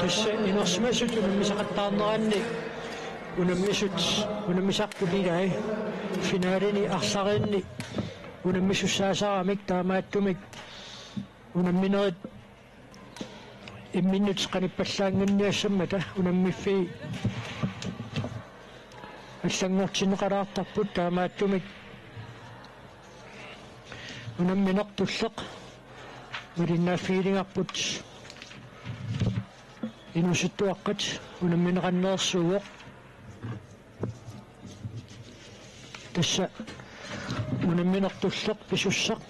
Tässä inosmesut unammisaqattaarneranni unammisaqquligai finaalini arsarinni unammissussaasaramik taamaattumik unamminerit imminnut qanippallaanganniassammata unammiffii аллангортинеқалаартарпут таамааттумик унамминертуллеқ малиннааффиилингарпут инусуттуаққат унамминеқаннеерсууоқ тасса унамминертуллеқ писуссақ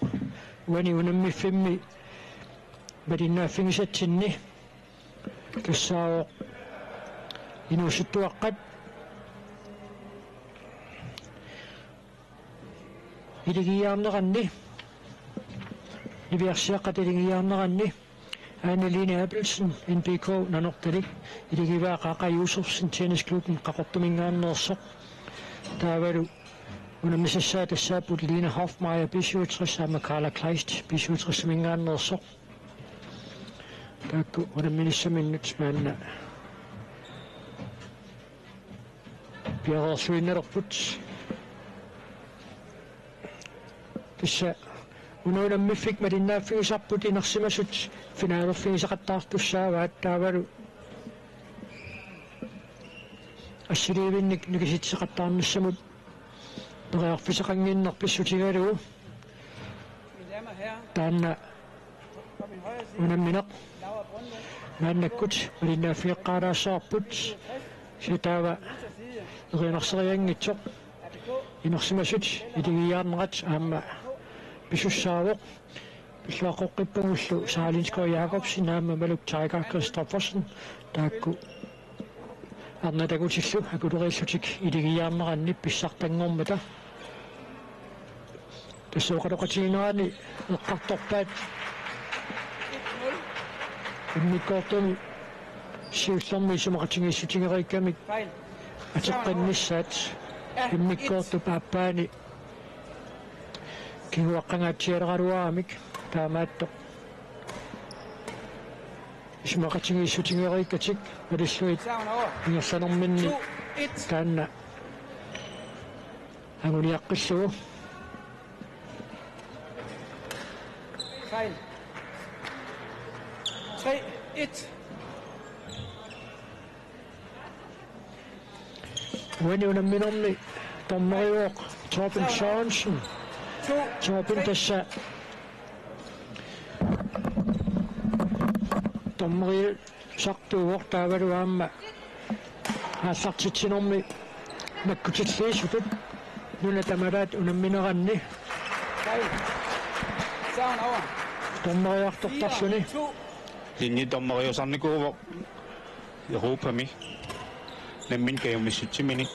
уани унаммиффимми малиннааффигисатсинни тассаавоқ инусуттуаққат илигиаарнеранни ливиарсиаққат илигиаарнеранни Anneline Abelsen NBK nanорталик илигиваақаақаюусерсин tennisklubben qaqortumingaanneersoq taavalu unamissassaa tassaaput Lina Hofmeier B67 saama Carla Kleist B67 mingaanneersoq taakku unamminissamminnut maanna piareersuinnerput tassa unuulammiffik malinnaaffigisarput inersimasut finaalerfigisaqattaartussaavaat taavalu assiliivinnik nikisitseqattaarnissamut perearfiseqangiinnerpissutigalugu taanna unammineq maannakkut malinnaaffigeqqaalaassaarput sitaava erinnerseriangitsoq inersimasut iligiaarnerat aamma Bisussaavoq pilluaqoqqippanullu Saalinskov Jakobsen naamma Maluk Tiger Christoffersen taakku arnatagutillu akulurillutik iligiaarneranni pissartangormata tassooqaloqatiginerani eqqartorpaat ummikkoortuni siullermi sumaqatingiissutigereikkamik ateqqinnissaat ummikkoortu paappaani kihuaqqangaatialeraluaramik taamaattoq ismaqatigiissutigereikkatik alilluit ingerlanerminni taanna anguniaqqillugu Fejl. 3-1. Uani unamminerni tormeriuoq Torben Sørensen Torben tassa tormeriu sartuuoq taavalu aamma aallartitsinermi makkutilliisutut nuna tamalaat unammineranni Savn over. tormeriartortarsuni linjedommeriosanikuuvo Europami nemmin kayumissutsimini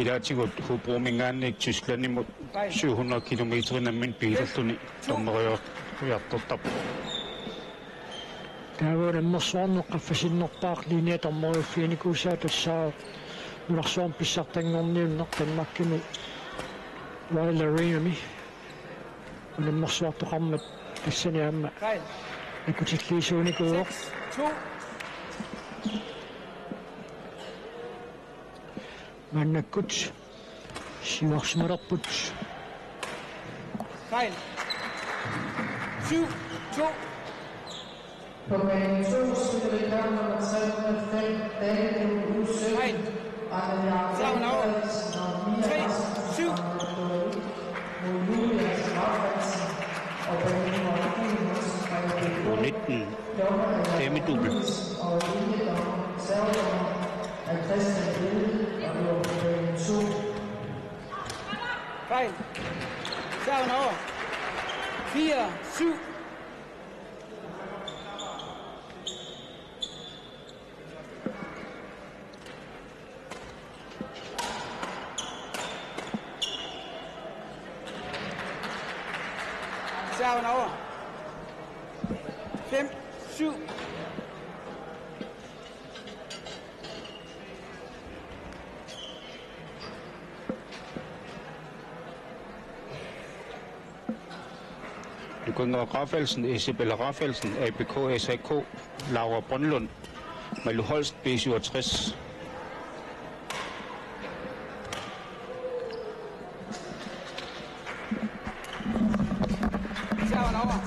ilaatigut hubrumingaannik Tysklandimut 700 kilometer nemmin bilerluni dommeriojartortap Täällä on sornukkafasin noppaaqliini atormoriuffiini kuusaatussаа nullarsuarm pissartanngorniunnertanmakkimi Royal unammersuartoqarmat tassaniaamma akutilliisuunikuuq 6-2. mannakkut siuarsimalerput Fejl. 7-2. På bane 2 spiller vi kamp nummer 305, Daniel U17, Fejl. Sammen over. 3-7. og bane nummer 19 semidubbel. og linjedommer, servedommer af Christian Bede, og det var på bane 2. Fejl. Sammen over. 4-7. Serven over. 5-7. Gunnar Rafaelsen, Isabella Rafaelsen, ABK, SAK, Laura Brønlund, Malu Holst, B67. Serven over.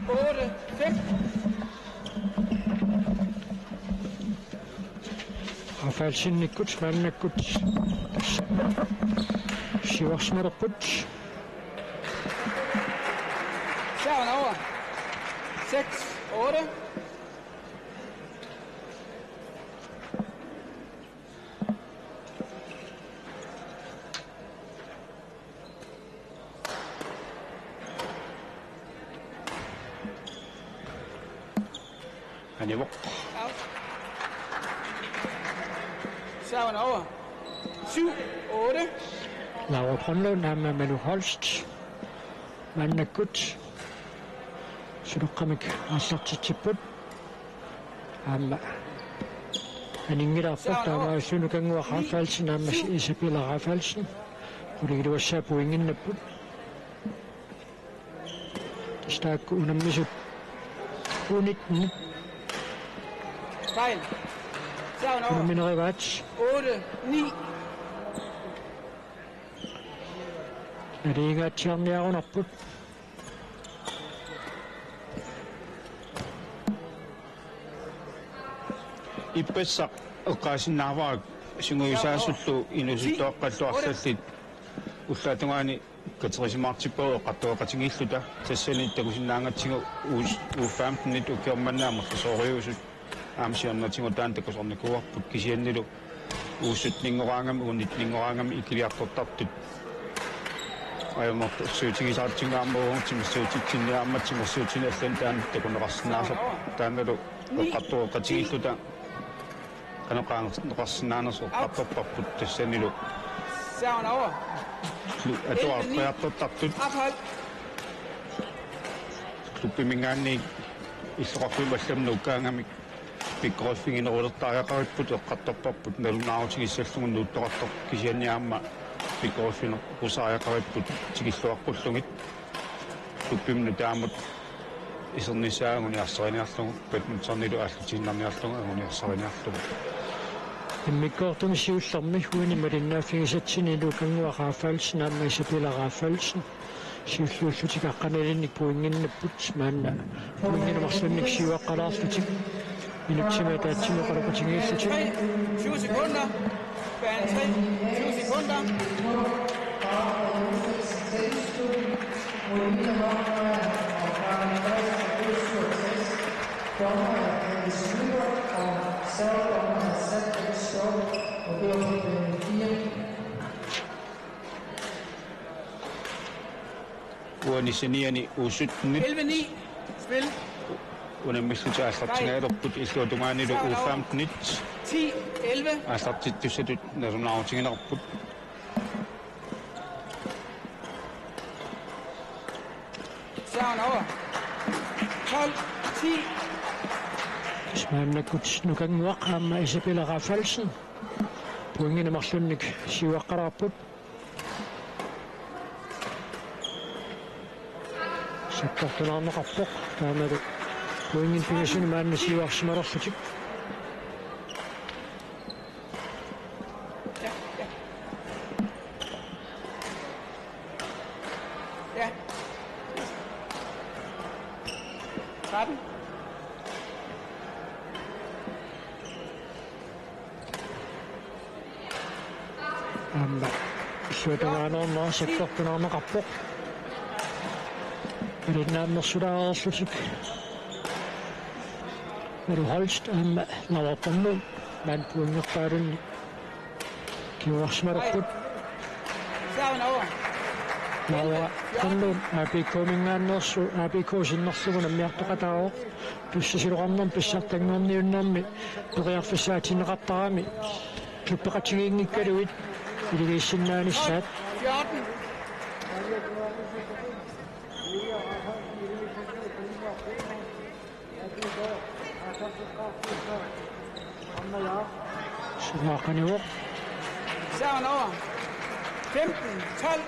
8-5. Rafaelsen nikkut mannakkut siuarsimalerput Serven over. 6-8. Han er Out. Serven over. 7-8. Laura Brønlund amma Malu Holst mannakkut suruqqamik aallartitsiput amma aningilarput ama sunukangua Rafaelsen amma Isabella Rafaelsen uligiluassaapu inginnapput tastaakku unammisut unitnit Fejl. Serven over. unaminerivaats 8-9. naliingaatiarniarunarput Ipessa oqaasinnaarvaak sunguisaasullu inusuttoqqalluarlallit уллаатунгаани катерисимаартиппоо эққартуақатингиллута тассани такусиннаангаатсигу U15 укиорманнаамерлу соориусут аамсиорнатингу таан такусорникуарпут кисианнилу U17-нингораангами U19-нингораангами икилиартортартут аяморт суутигисаартингааммуу тимиссуутиккинниаамматсимерсуутиналлан таан такунеқарсинаасап таанналу эққартуақатингиллута канеқаангерсинаанерсо эққарторпарпут тассанилу Serven over. атуарприартортартут Ophold. клуппимингаанни иллоқарфималламну укаангамик пиккорффигинерулертаариақариппут эққарторпарпут налунаарутигиссаллугун нууттоқартор кисианниаама пиккорффинер русаариақариппут тигиллуаққуллугит клуппимну таамут исернissaaguni арсериниарлугу бадминтоннилу ааллутиннарниарлугу агуниарсериниарлугу иммиккоортуми сиуллэрми хуини малиннааффигисатсинилу кангуа Rafaelsen amma Isabella Rafaelsen сиуллууллутикаққаналинник пуингиннаппут маанна пуингинамарсунник сиуаққалаарлутик минутсима таатсима қалапатингииллутик 20 sekunder. Bane 3. 20 sekunder. уанисиниани U17 11-9. Spil. унаммиллутааллартингаалерпут иллуатунгаанилу U15 10-11. ааллартиттуссатут налунаарутингинерпут Serven over. 12-10. Smaannakkut nukanguaqaamma Isabella Poingina marlunnik siuaqqaraarput sapportunaarneqarpoq taamalu poingin pingasuni maanna siuarsimalerlutik Ja. 13. Syötäväänonna sapportunaarneqarpoq Rinnaammersulaareerlutik Meru Holst lavartarnu man puingerpaalunni kiuarsimalerput Serven over. Laura Konlund ABK-mingaannersu ABK-sinnersuguna miartoqataaro tussasiluqarnerm pissartanngorniunnermi periarfissaatineqartarami tuppeqatigiingikkaluit iligiissinnaanissat 14. sumaaqaniuq Serven over. 15. 12.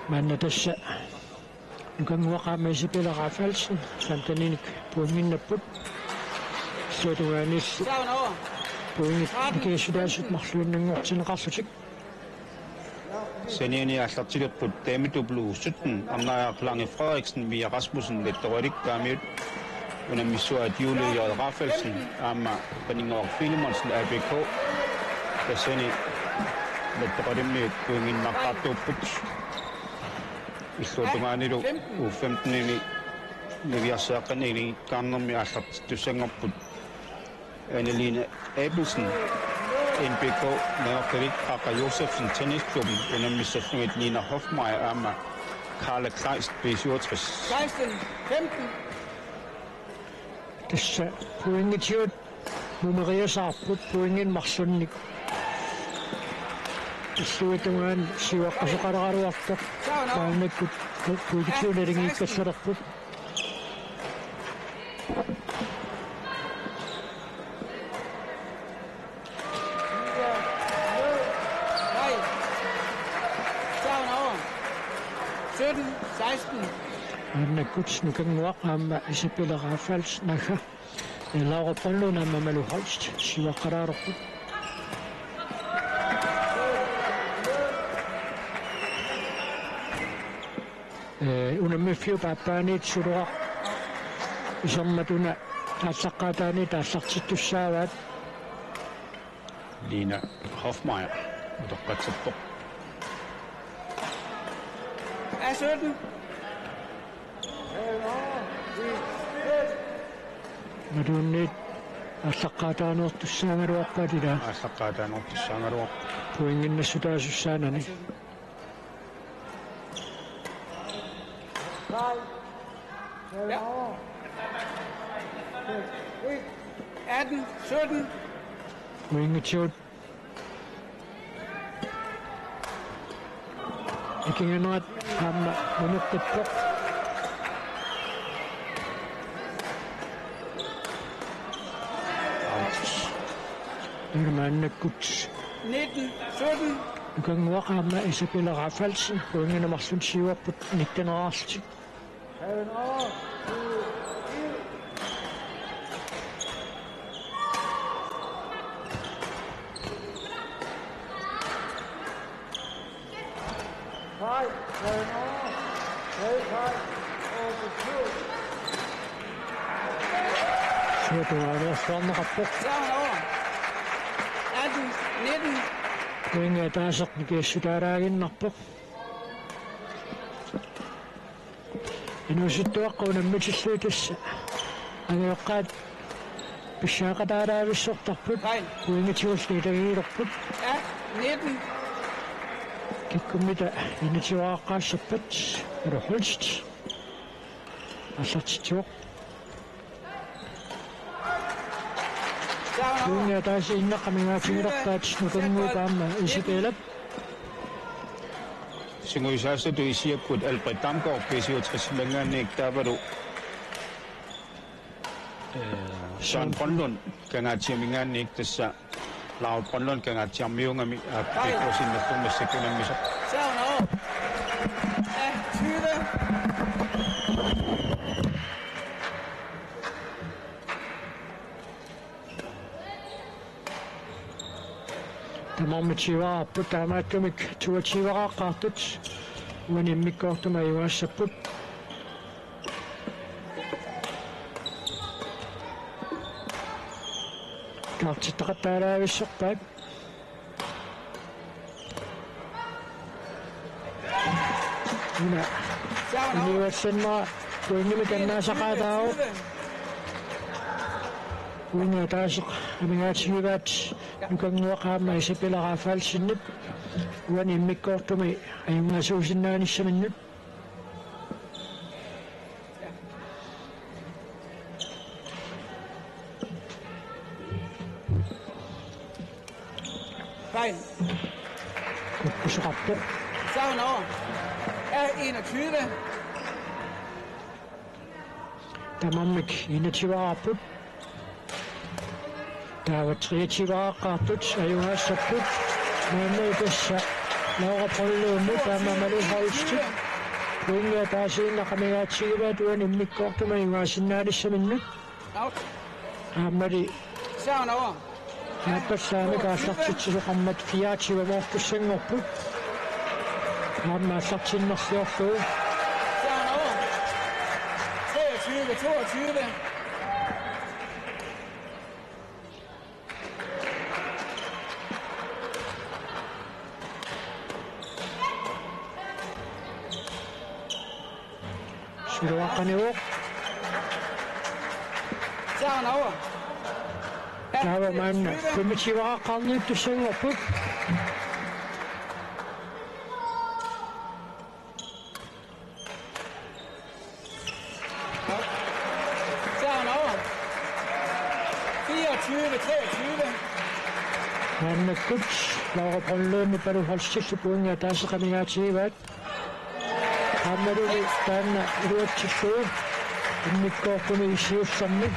manna tassa nukanguaqaama Isabella santaninik puinginnapput suutugaanissut Serven over. puingit ikeisudaasut marluinnanngortineqarlutik Seniani allartilerput dametublu 17 Arnajaq Frederiksen Mia Rasmussen Lettorik unammissuat Julie J. Rafelsen Amma Paningoq Filemonsen ABK Seni Lettorimmi kuinginnartartuupput Illuutumaanilu U15-ini niviarsaaqaniini kaarnermi allartussanngorput Anneline Abelsen NBK Nørrefeldt Kaka Josefsen tennisklubben unammissaffnuit Nina Hofmeier Amma Karla Kleist B67 16. 15. tassa puingitiut numeriasaarput puingin marlunnik issuitungaan siuaqqasuqaleraluartoq maannakkut puigitiunalingiikkassarerput Nej. Serven over. 17. 16. maannakkut nukanguaqaamma Isabella nagga Laura Konlund Amma Malu Holst siuaqqalaarerput unammifiu paappaaniit suluaq isormatuna taallaqqaataani taallartittussaavaat Lina Hofmeier utoqqatsartoq 17. maduunniit ааllaqqaataanuortussaangaluaqqaatila аассаққаатааnuortussaangaluaq puinginnassutaasussaanani Ja. 18. 17. puingitiut ikinganerat aamma unuqqippoq Nurmaannakkut 19. 17. nukanguaqaamma Isabella puinginamarlun siuarput nikkaneraarlutik suutuaaneersuarneqarpoq Serven over. 18. 19. puinga taasernikiassutaaraaginnarpoq inusittuaqqunammitilluutassa angeqqaat pissaaqataaraavissortarput Nein. puingitiulliitagiilerput Ja. 19. kikkummita initiuaaqqaassappat Malu Holst аллартитсуоқ Puinga taasi innaqamigaatigilerpaat nukanguupaamma isipelap Singuisaassatu isiakkut Albert Damgaard P67 langaanniik taavalu Søren Brøndlund kan have timingan ikke det så. Lav Brøndlund kan have timingan med at få sin med sekunder med så. Serven over. Ja, 20. Tamam chiwa put tamatumik to chiwa qatut when in mikko to my was put تقطع بالشقاق هنا اللي وصلنا وينمت الناس قاداو وين تاسق من شيبات يمكن وقع ما يسبل غافل سنب وين يمكوتمي اي مسوس الناني سمنب Fejl. Serven over. Er 21. Tamamik 21 aput. Der var 23 qatut ayuha saput. Mane dessa lawa pollo muta mamali halstu. Kunya tasina kamiya chiba tuan imikkortu mai wasinari seminnu. Out. Amari Serven over. Написано гасарчичи хаммат фиачи вавоффуссангорпу аммаасартиннэрсиорлуу Serven over. 23. Сулуақаниуоқ Serven over. тава манна кумичиваақарниут туссангорпу Serven over. 24-23. маннаккут лаорапорлуунни палухалсиллу пуунга таасеқамигаатигиваат аммалуни таанна илуатсиллуу иммиккоорпуни исиуссарни.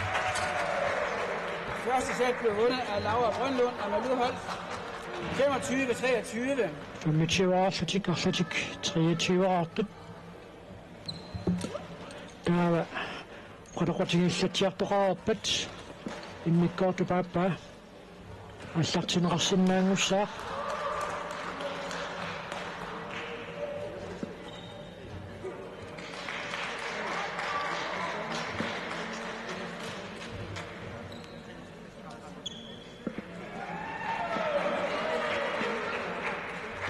Første sæt blev vundet af Laura Brøndlund og Malou Holst. 25-23. 25 artik 23 artik. Täällä qotoqatigin sattiartoqaarpat immikkoortu paappa аллартинеқарсинаангуссаа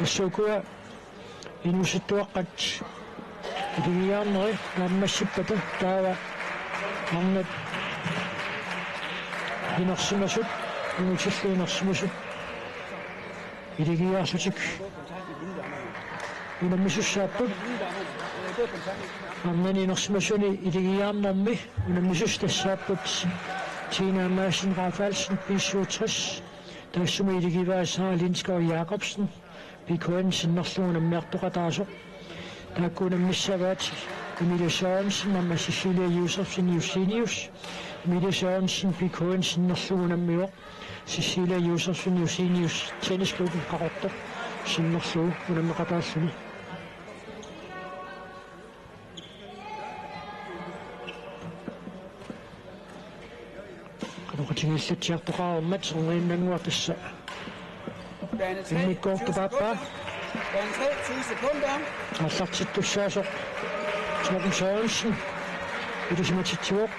тассукуа инуситтуаққат илиарнери наммассиппата таава арнат инерсимасут инусиллуинерсимасут илигиарсутик унаммисуссааппут арнани инерсимасуни илигиарнэрми унаммисустассааппут тинаамаасин рафалсен 67 тассуми илигиваасаа Линскау Jakobsen Bikoen sinnerluun ammiartoqataasoq taakkuunammisavaat Emilie Sørensen mamma Cecilia Josefsen Jusinius Emilie Sørensen Bikoen sinnerluun ammiuq Cecilia Josefsen Jusinius tennisklubben qarortoq sinnerluu unammeqataalluni qaluqatigillatiartoqaarmat serniinnanguartassa Bane 3, 20 immikkoortu paappa Bane 3, 20 sekunder. аллартиттуссаасоқ Torben Sørensen илисиматитсуоқ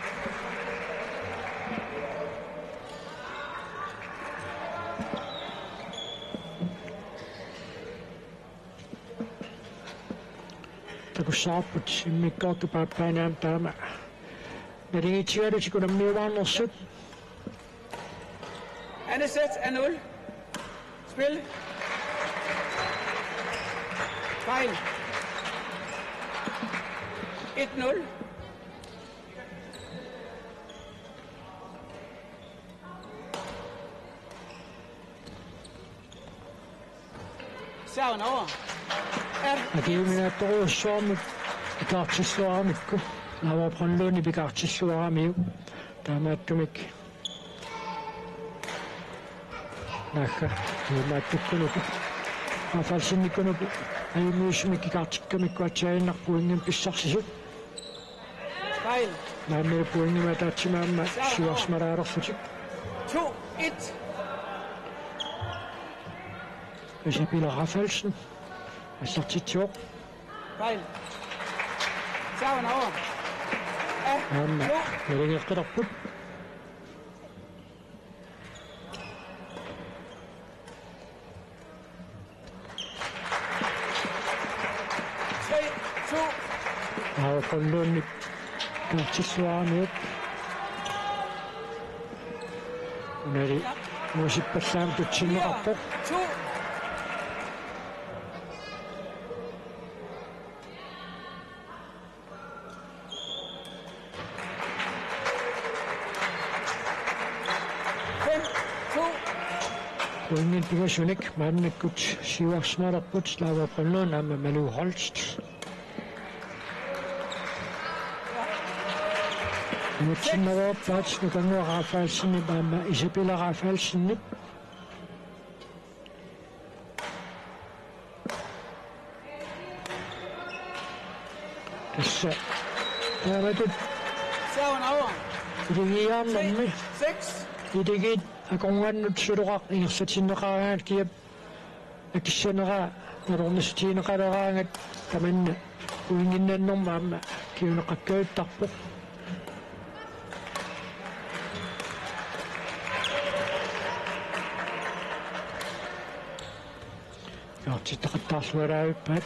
такусааппут иммиккоорту пааппаанаам таама наригитсигалутикунаммиувааннэрсут Andet sæt er 0. Spil. Fejl. 1-0. Serven over. Akimina Picartissuaramikku Laura Brøndlund i Picartissuaramiu Taamaattumik Naka, matukkunuku. Afalsinnikkunuku. Ayumiusmikikaartikkamikkuatsainarpuingam pissarsisu. Fejl. Naannepuingam atatsimaamma siuarsmalaarerfutik. 2-1. Isabella Rafaelsen. Assartitsor. Fejl. Serven over. Amma, neringeqqelerput. Qolluunnik kaartissuaraniuk unali uusippallaam tutsinneqarpoq 2. Uingen pigasunik maannakkut siuarsmaalerput slaava qolluun amma Malu Holst. Mutsinnaruappaat nukanua Rafaelsen paama Isabella Rafaelsen. Tässä täällä Serven over. idigiaarnermi 6. idigit aqorngannut suluqaq ingersatinneqaaraat kiap akissaneraa nalornissutiineqaleraangat tamanna uinginnannormaamma kiuneqakkayuttarpoq Titaqattaarlualaavippaat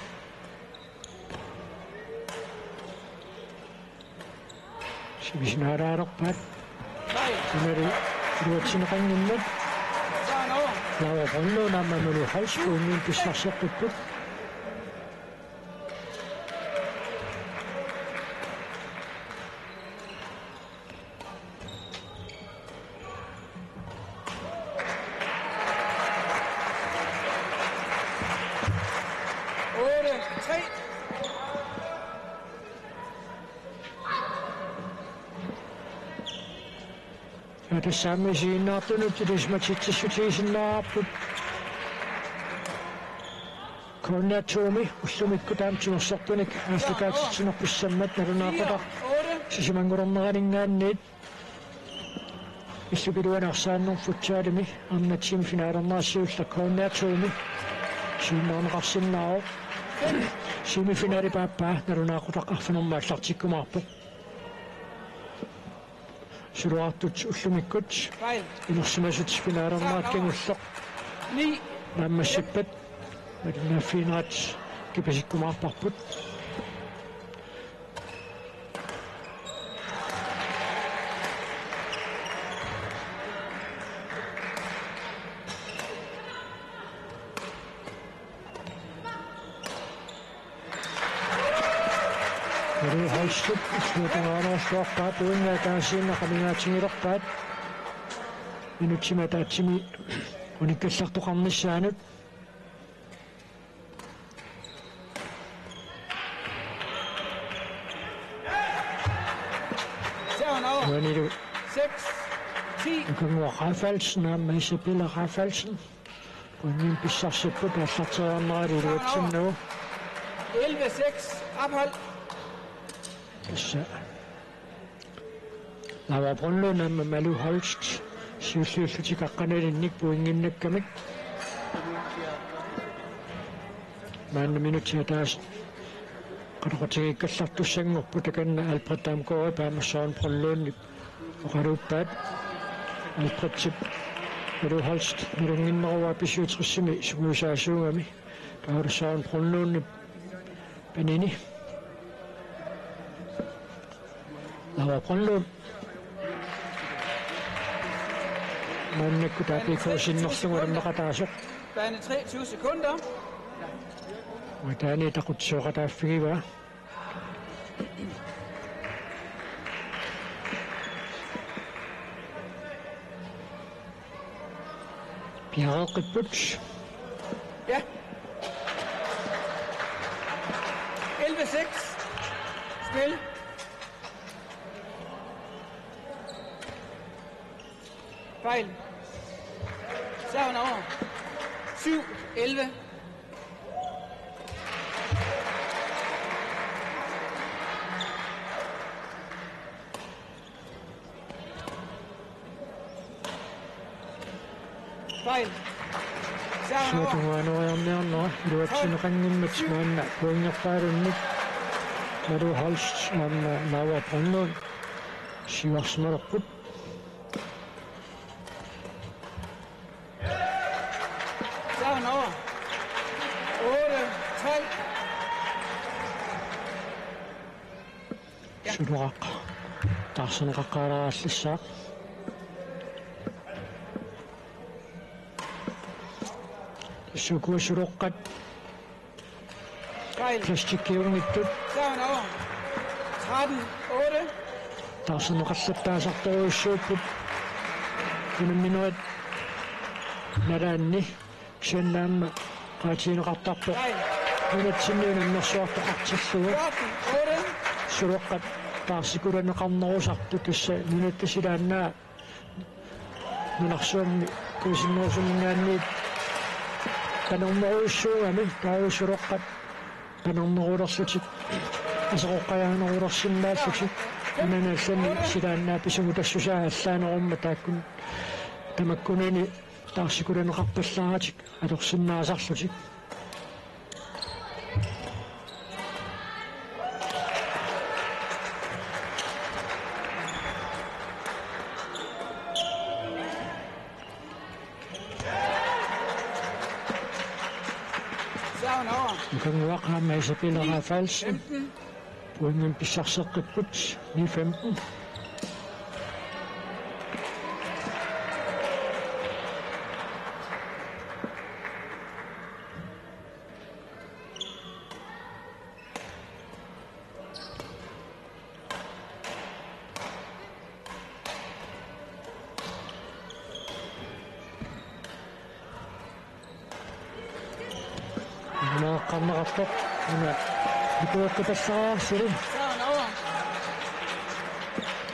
sivisnaaraalerpaat unari ruutsineqanginnat Serven over. laava qolluunaamma Malu Holst uingin pissarsertupput tässä on siinnaartunut idismatitsissutiisinnaarput Kornatumi ussumikku taamtimersortunik aastakaatsitsinerpissammat nalunaaqota sisimangurorneraningaanniit issupiluanarsaannerfutsaalimi arnatsim finaalernaasiulla Kornatumi siinnaarneqarsinnaaro semifinaalipaappaa nalunaaqutaqarfanermaallartikkumaarpoq Suluartut ullumikkut inersimasut finaalernaat kingulleq 9. naammassippat nafinat kipasikkumaarparput Malu Holst issuutanaanaarluarpaat uingaataasiinneqamingaatsingilerpaat minutsimataatsimi unikkallartoqarnissaanut Serven over. Uanilu 6-10. ukangua Rafaelsen naamma Isabella Rafaelsen uingin pissarsipput allarteriarneraaliluatsinnugu 11-6. Ophold. tässä lavabrunlu naamma Malu Holst siulluullutikaqqanalinnik puinginnakkamik maanna minutsia taas qanoqatigikkallartussangorpu takanna Alfred Damgaard paamassaun brunluunni oqaluuppaat Alfredsip Malu Holst nulunginnerua pisuutrissimi suguusaasuungami kaarussaun brunluunni panini lavabrunluun maannakku taapikoosinnarsungulanneqataasoq Bane 23 sekunder. Taani taqutsuoqataaffigiva piareqqipput Ja. 11-6. Spil. Fejl. Serven over. 7-11. Fejl. Serven over. Suotuaanoajarniarnera iluatsineqanngimmatsmaanna puingerpaalunnik Maru Holst Laura Brøndlund Sivarsmalerput Serven over. 8-12. Suduaq Tarsaneqaqqaalaarallissaaq Sukuusuruqqat Fejl. Plastikkiungittut Serven over. 13-8. Tarsaneqallattaasartoruissuupput Kunamminuat Naraanni Siannaamma qaatiineqartarpoq Fejl. Minutsinniunammersuarta artillugu 14-8. Suruqqat Taarsikulaneqarnerusartu kissa minuttasilaannaa Nunarsuammi kuisinnerusumingaanniit Panerneruissuugami taausuroqqat panernerulersutik асеқоққаяанерулерсиннааллутик иманааллани силааннаа писугу тассусаа аллааnerumma тааkkун тамаккунани таарсикуланеқарпаллааратик алорсиннаасарлутик Mukangwaqaama isapileraafaalsi puingin pissarseqqipпут 9-15 Qammaqartoq ana ikuakkatassaraarsirin Serven over.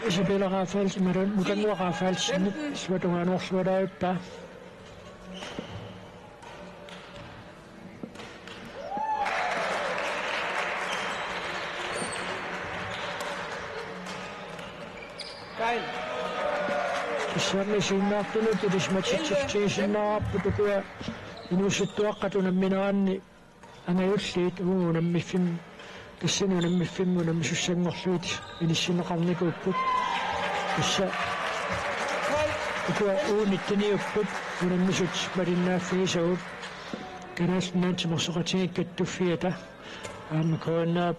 isapileraafaalsi marun mukangwaqaafaalsinnit suatugaanорsualaayuppaa Fejl. Issaammi siinnaartulut ilismatitsiftiisinnaarappu tukua inusuttuaqqatunamminaanni angajulliit uunammiffim kissanuunammiffimmunammisussanngorluit inissinneqarnikuupput issa ukua uunittiniupput unammisut malinnaaffigisagut kanaasnaantimersoqatigikkattuffiata aamma koannaap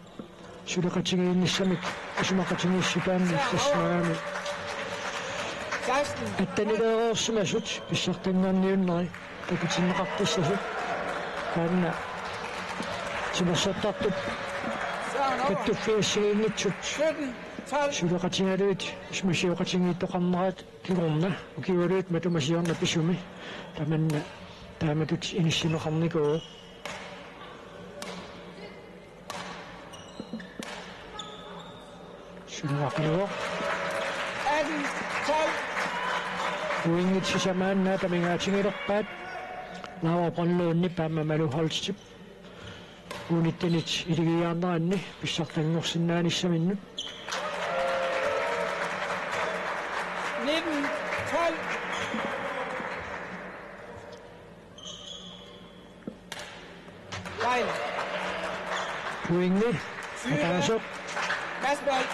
suleqatigiinnissamik isumaqatigiissutaanni tassmaami 16. attanileerorsumasut pissartangaarniunneri takutinneqartissasut kaanna simersortartup Serven over. kattuffiassigiingitsut 17-12. suleqatigaluit ismasiuqatigiittoqarnerat kigorna ukivaluit matumasiorna pisumi tamanna taamatut inissinneqarnikuu suleqaqiluoq 18-12. uingitsisamaannaa tamingaatigilerpaat Laura Brøndlundni paamma Malu Holst uunittanit iligiaarneranni pissartangorsinnaanissaminnu 19-12. Fejl. uingi ataasoq Masbold.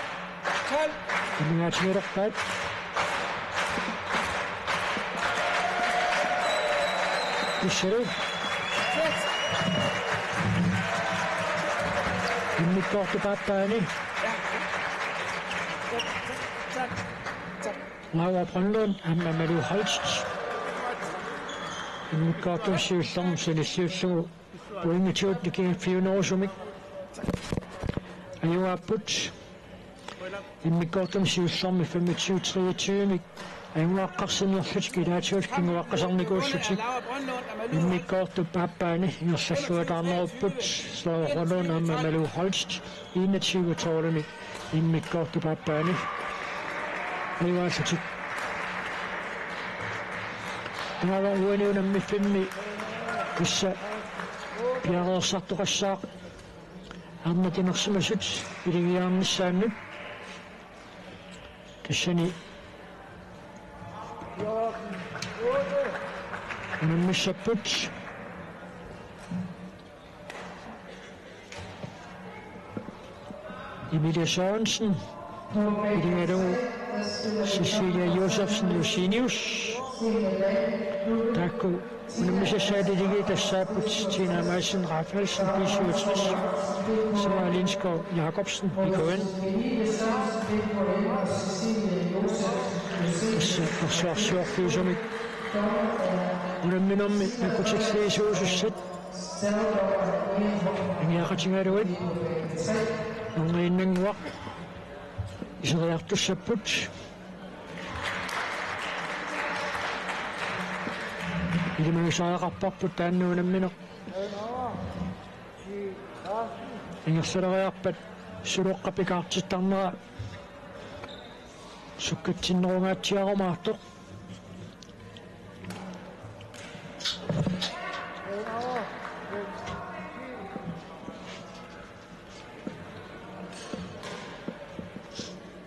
12. tamingaatigilerpaat Issaru 6. immikkoortupaappaani Laura Brøndlund amma Malu Holst immikkoortussiullermu silissiullugu uingitiutniki fiunerusumik ajuaapput immikkoortumsiullermi 25-23 аюнгуаққарсиниорлут килаатиус кингуаққасарникууссутик Laura Brøndlund og Malou. иммиккоорту пааппаани иорсаллуатаарнеруппут слооролун амма Malu Holst 21 тоолуник иммиккоорту пааппаани аюаасутик Tava ueni unammi fimmi kussa piareersartoqassaaq arnatinersimasut iligiaarnissaannu tassani unammissapput Emilie Sørensen ilingalugu Cecilia Josefsen Josinius takku unammissasaadiligi tassaapput Tina Madsen Rafaelsen B67 Sara Lindskov Jacobsen IKN forsvarsjordfysumik unamminormi nakutiksliisuusussat angiaqatingaluit nungiinnanguaq iseriartussapput ilimagusariaqarparput taannuunammineq ingersaleriarpat suluqqapikaartittarnera sukkatsinnerungaatsiarumaartoq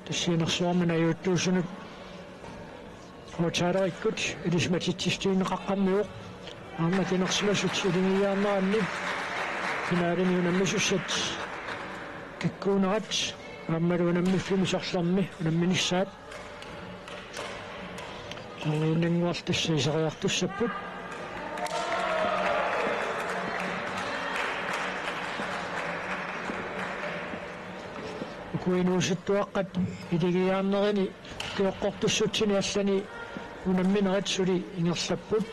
tassiinersuarmina ajuuttuusunut hotaaderikkut ilismatittistiineqaqqarmiuq aarnatinersimasut ilingiaarneranni finaalini unammissussat kikkuunerat aammalu unammiffimisorlarmi unamminissaat angiinnanguartassa iseriartussapput kuinuusuttuaqqat iligiaarnerini kioqqortussutsini allani unamminerat suli ingerlapput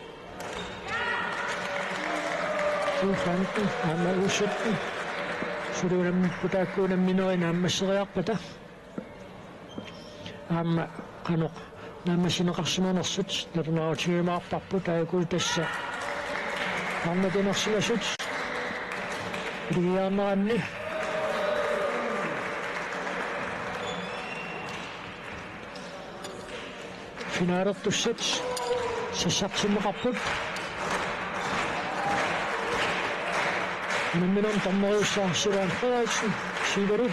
uuflanten aamma uussutten suli unammipputaakku unamminerin aammasseriarpata aamma qanoq naammassineqarsimanersut natunarutigimaarparput aakul tassa aarnatinersimasut iligiaarneranni finaalertussat sassartimmeqarput unamminerum torneriussaarsiluan Frederiksen siivalu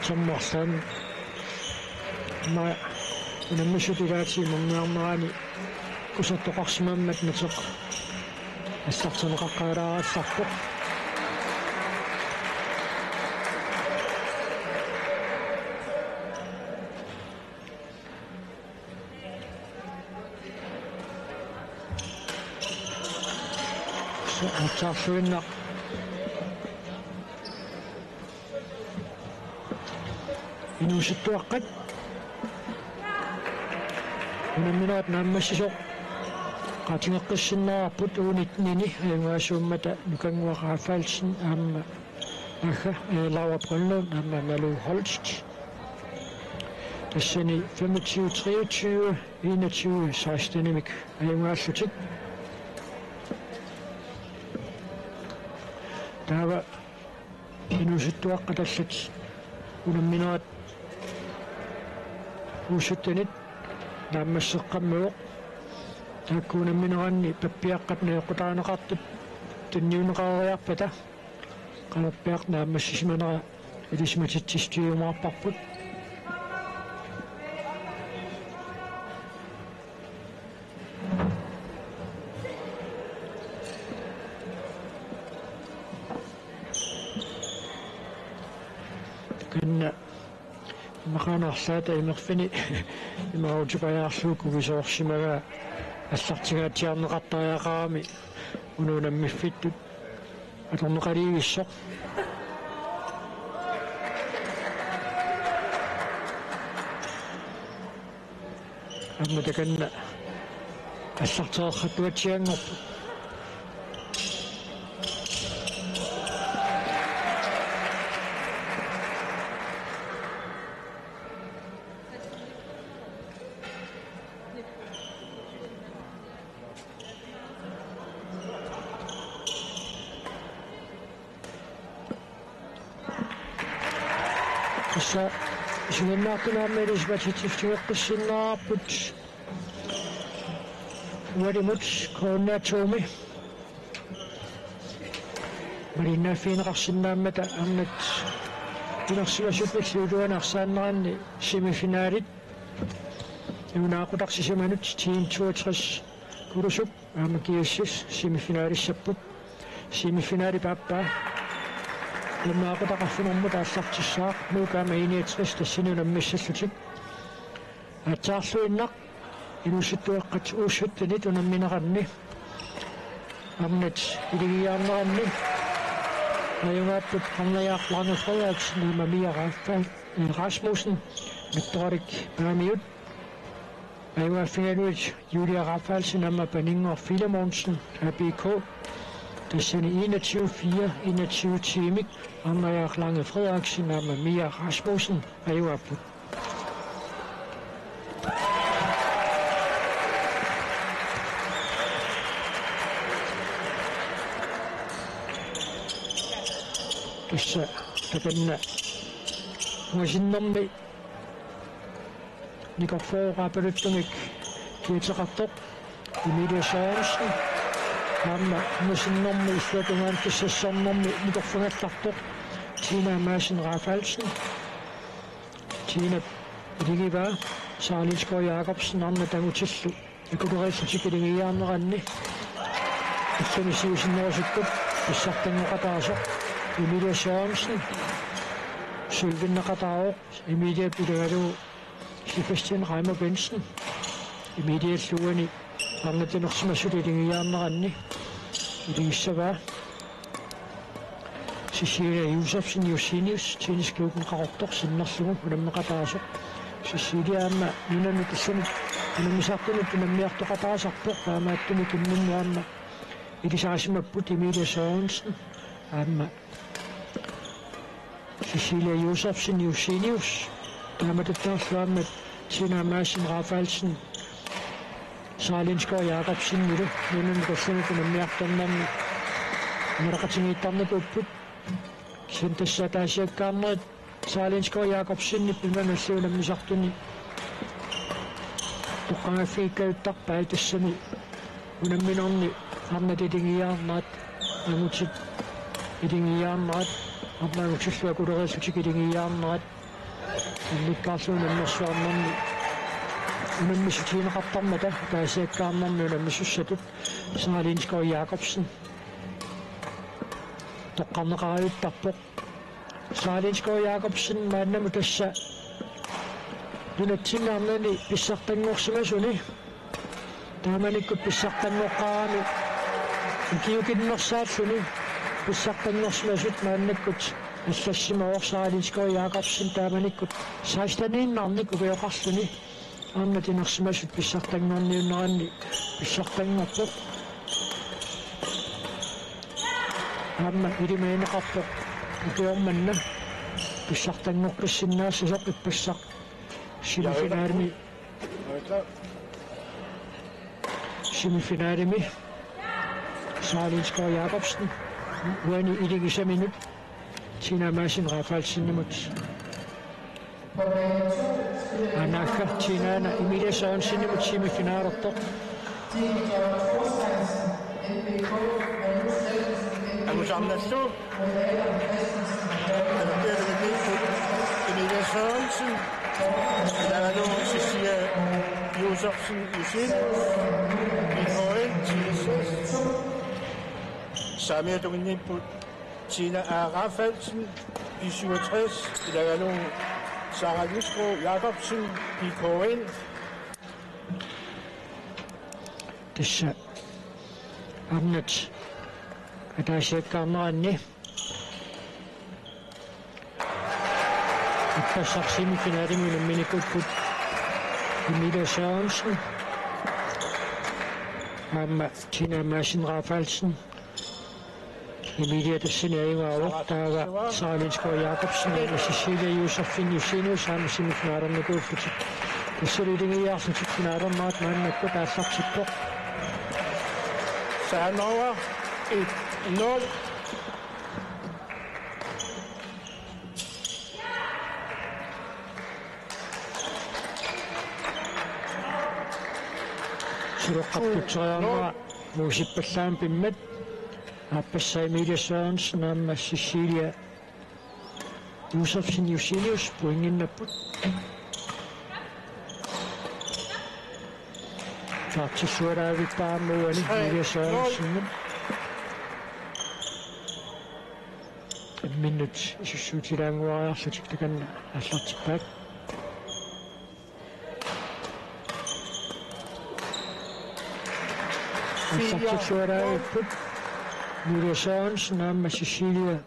Sommersan ma unammisutigaatiimmerniarnerani kusartoqarsimammat nateq assartuneqaqqaalaarassarpoq atsaarluinna inuusuttuaqqat unamminaat naammassisoq qatingeqqissinnaarput uunitnini ayungaasuummata nukanguaqaaffaalsin aamma agga Laura Brøndlund aamma Malou Holst tassani 25 23 21 16-nimik ayungaallutik taava inuusuttuaqqatallat unamminaat uusuttanit naammasseqqammuuq taakkuunammineranni pappiaqqat neeqqutaaneqartut tunniuneqaariarpata qalappiaq naammassisimanera ilismatittistiumaarparput kanna maqaanarsaata imerfini imarutuqajaarluuku visoorsimaga аллартигаатиарнеқартариақарами унуунаммиффиттут аторнеқалиигиссоқ амматаканна аллартеқартуатсиангорпу Så jeg nok med det svært sinnaaput. Very much corner to me. Marina fin rassinnaamata ammat inarsilasuppiksiuluanarsaannerani semifinaalit iunaaqutaqsisamanut 10-62 kulusuk aamakiussus semifinaalissaput semifinaali paappa lammaaqutaqarfunermu taallartissaaq nuukaama 61 tassinunammissallutik атсаарлуиннақ инусуттуэққат уусsuttani тунамминеқарни амнат илигиаарнеранни аюгааппут қарнаяарлаарни фриаакс намамиараффа Rasmussen митторик паамиут аюгаффигалуит Julia Raffalsen амма панингор Filemonsen ABK тассани 21-4 21 тимик қарнаяарлаарни фриаакс намамиа Rasmussen аюгааппут Tässä takana muisinnommi Nikon forraapelyttumik kiitsarattoq Emilia Sørensen Hamma muisinnommi issuatumaan kissassornommi nikorfungallartoq Tina Madsen Raffalsen Tina iligivaa Sarlinskov Jacobsen Anna Tangutillu ikulureersutikiligiaarneranni issumisiusinneersukkut pissartangoqataasoq Emilia Sørensen, Sølvinderqatao, Emilia Bilalu, Sebastian Reimer Bensen, Emilia Luani, Angatenorsimassulilingiaarneranni, Elisava, Cecilia Josefsen Josinius, tennisklubben Qarortor Sinnerlugu, Unammeqataasoq, Cecilia Amma, Nunamikissanut, Unamisartunut unammiartoqataasarpoq, Paamaattuni kinnunnuarma, Elisarisimapput Emilia Sørensen, Amma, Cecilia Josefsen Josinius, Damatataarluammat Tina Madsen Raffalsen, Sarlinskov Jacobsen Mille, Nunamikassanut unammiartarnerni, Naraqatingiittarnapupput, Sintassataasiakkaarnerit, Sarlinskov Jacobsen nippimanalluunammisartuni, Toqqangaffiikkauttarpaa tassani, unamminorni arnatilingiaarnaat, amutit ilingiaarnaat, Arnaangutillua kulereersutik ilingiaarnerat illikkaarluunammersuarnerni unammisutiineqartarmata taasiakkaarnerni unammissussatut Sarlinskov Jacobsen toqqarneqariuttarpoq Sarlinskov Jacobsen maannamu tassa lunatsinnaarnani pissartanngorsumasuni taamanikkut pissartangoqqaarani kiukinnersaalluni pissartanngorsumasut maannakkut аллассимаор Sarlinskov Jacobsen тааманиккут саастанииннарник угиоқарлуни аамнатинерсимасут писсартангорниуннеранни писсартангорпоқ аама илимаинеқарпоқ укиорманна писсартангорпассиннаассасоқ иппассақ семифиналими Sarlinskov Jacobsen уани илигисаминут Tina Madsen Raffalsen mot Anaka Tina Emilia Sørensen mot semifinaler. Ammusamnassu Emilia Sørensen Ilalu Cecilia Josefsen Josinius Mikael Jesus Samir Dungeniput Tina Raffalsen, i 67, der er nogle Sarlinskov Jacobsen, i KN. Tässä annat, että asiakkaammaanne. Että semifinaalimin minikutput Emilia Sørensen. Amma Tina Madsen Raffalsen. Emilia Tassiniaivaavortaava Sarlinskov Jacobsen ja Cecilia Josefsen Josinius har semifinaalerne gået. Tassililingiaarsutik finaalernaat maannakku taallartippoq. Saanova 1-0. Suruqqartutserioornera muusippallaam pimmat aappassa Emilia Sørensen naamma Cecilia Josefsen Jusinius poinginnapput taartissualaavippaammuani Emilia Sørensen minut issuutilaanguariarlutik takanna аллартиппаак taartissualaavipпут Emilia Sørensen naamma Cecilia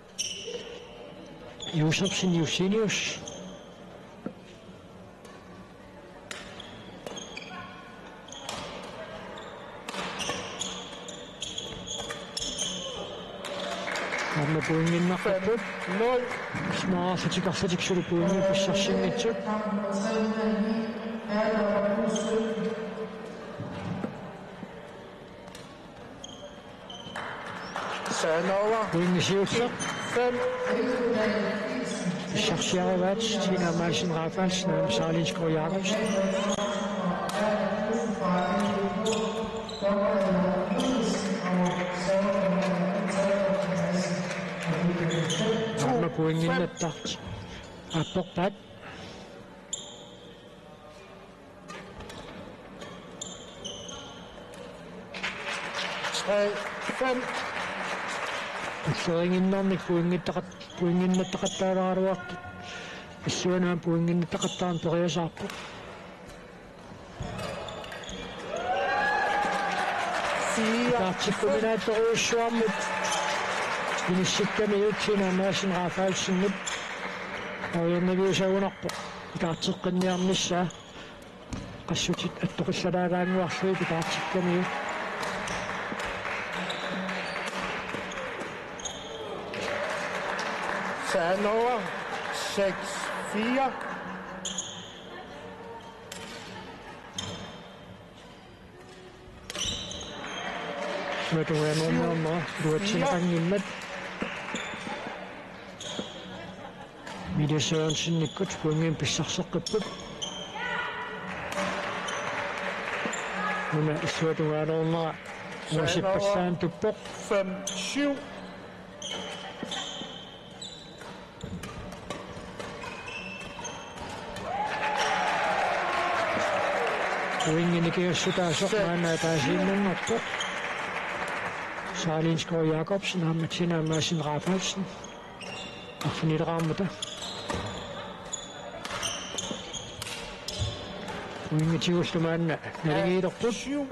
Josefsen Jusinius Amma puinginnarput 0 smaarfatikarfatiksul puingi pissarsinnitsut Sanova puingisiussaq 5 pissarsiaravaat Tina Madsen Raffalsen naam Sarlinskov Jakobsen Amma puinginnattart apporpat 3 5 Usseringinnernik puinginnattaqattaalaaruartut issuanaam puinginnattaqattaan periasaarput 4 taartikkuminaattoruussuarmut Inissikkami Tina Madsen Raffalsen oriannaviusagunarpo taarteqqinniarnissaa qassutit attoqillalaalaanguarluit taartikkami Sanova 6 4 Suatuanumma ruatsinqanngimmat Emilia Sørensen nikkut puingin pissarseqqipput Nuna suatuanumma muasippassaam tuppoq 5 7 puinginikiussutaassoqmaana taasiinnarnarpoq Sarlinskov Jakobsen naamma Tina Madsen Raffalsen arfinileraarmuta puingitiullumaanna naligiilerput 7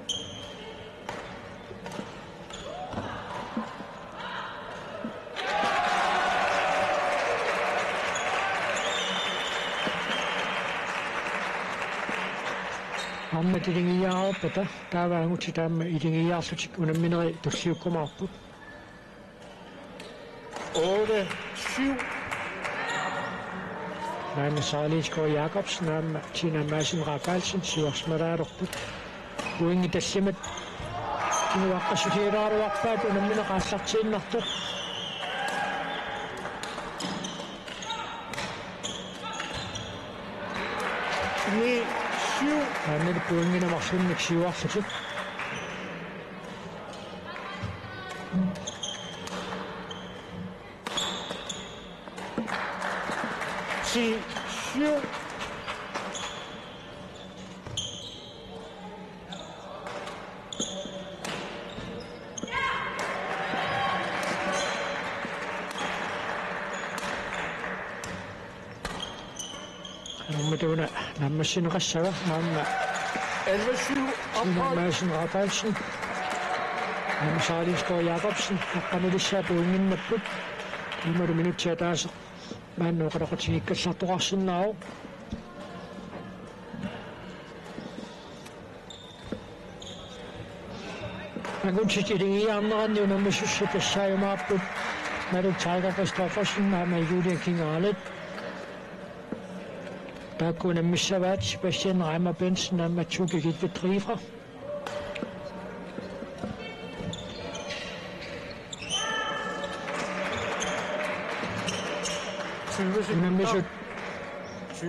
Amma tilingiyaarpata taavaanguti taamma ilingiyaarlutik unammineri tulliukkumaarput 8 7 naamma Sarlinskov Jakobsen naamma Tina Madsen Raffalsen siuarsmalaalerput puingi tassimat kinuaqqasutiilaaruarpaat unammineqaallartiinnartuq 9 7 naamma puinginamarsunnik siuarlutik 10 7 Nammatuna nammassineqassava naamma 11 7 Tina ophold Madsen Raffalsen naamma Sarlinskov Jakobsen aqqamilissaa puinginnapput 10 minuttia taasa maannuqaloqatigikkallartoqarsinnaaru Aguntit ilingiarneranni unammissussu tassaajumaarput Maluk Tiger Christoffersen naamma Julia King-Arlet taakkuunammisavaat Sebastian Reimer Bensen naamma Tuke Gitte-Trifra unammisut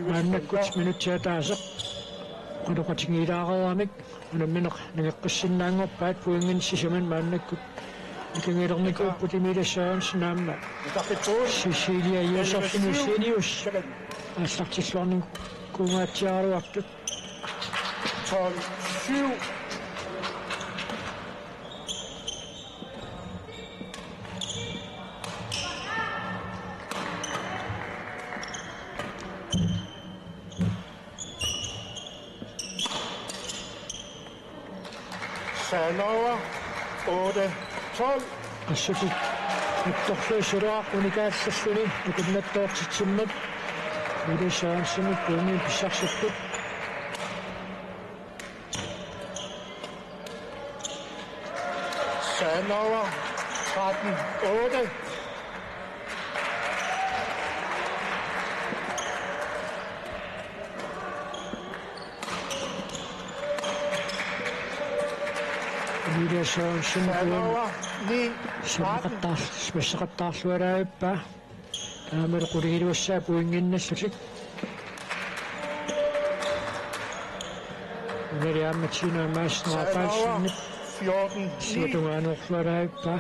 maannakkut minuttia taaseq qaloqatingiilaareramik Anamina nangaqqissinnnaangorpaat puingin sisaman maannakkut ikangilernikkuuppu Timila Sørensen naamma Cecilia Josefsen-Usenius аслартиллуарнин кунгаатсиаруартут 12-7. Sanova 8-12. ассутик атторлуисулаа уникаассассуни укуннаттоортитсиммат Timila Sørensen пуми писсарсуттут Sanova 13-8. Timila Sørensen Sanova 9-13. спассақаттаарлуалааппа таамал qulигилуассаа пуингиннассутик унериамматсина мааснаапаассинни 14-9. сутугаанерлуалааппа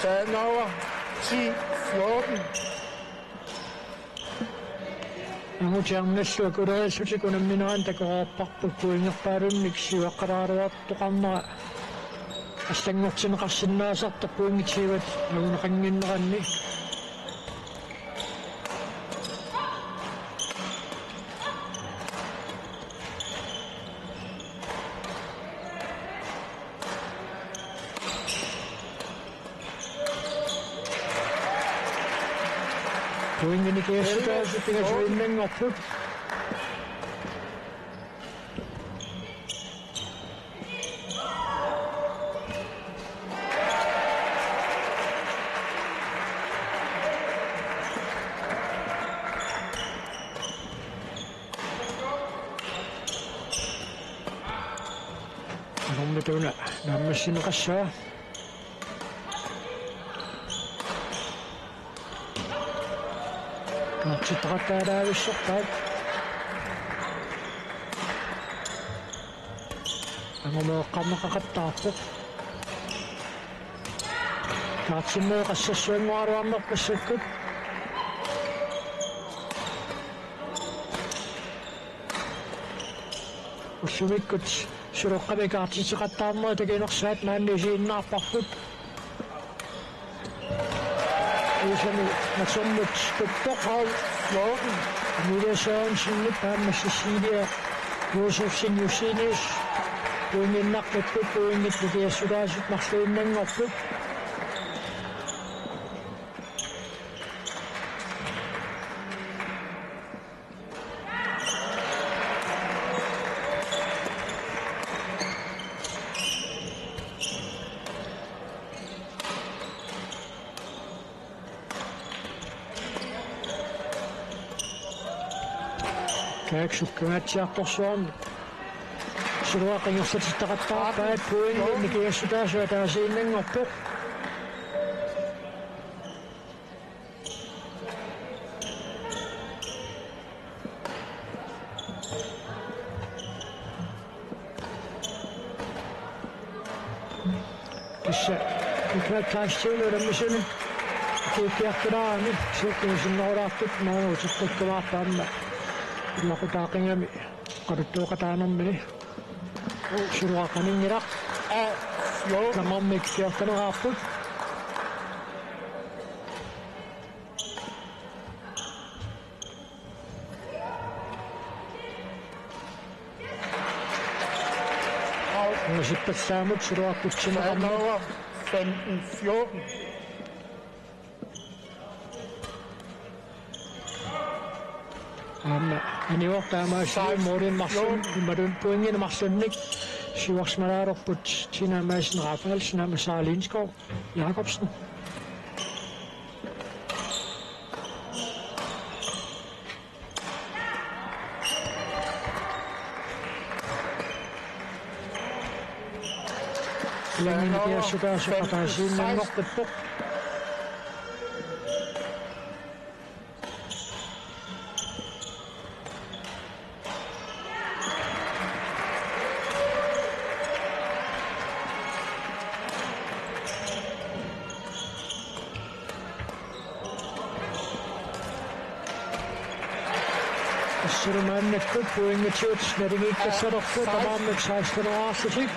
Sanova 10-14. Амутиарнссуа кулаасутик унамминаан такоорпарпут пуингерпаалунник сиуаққалааруартоқарнера аслангортинеқарсинаасарта пуингитсиват агунеқангиннеранни пуингиникеэсутаасутигасуиннангорпут Tuuna nammassinneqassaa kaartitaqattaalaavissarpaat angomooqqarneqaqattaarpoq kaartimmeeqassassuanguaruarnerpassakkut ussumikut suroqqamikaartitiqattaarmaa takinersaat naannisiinnaarparput isami natsonnut tuttoqau 14 Timila Sørensen paammassisiilia Josefsen-Usenius puinginnarputput puingitlukiassulaasut marluinnangorput Kaaksukkaatiartorsuarni suruaqingersatitaqattaarpaat puinginnikeassutaasua taasiinnangorpoq kissa ikkaataastiululammisuni kiikkiartulaani suuqqisinnerulartut maanuutiqqikkumaarpaamma Laqutaaqingami qaruttuuqataanermini suruaqaninngilaq lamormikkiartanerаарput ngasippassaamut suruaqqutsineqarnaa 15-14. Aniortaamaassi mooriimmarsun immalun puinginemarsunnik siuarsmalaalorput Tina Madsen Rafaelsen og Sara Lindskov Jacobsen. Længe der så der så der sin nok det Sirman Kup point til Tjuts, når det ikke så der på der med 16 år så sig.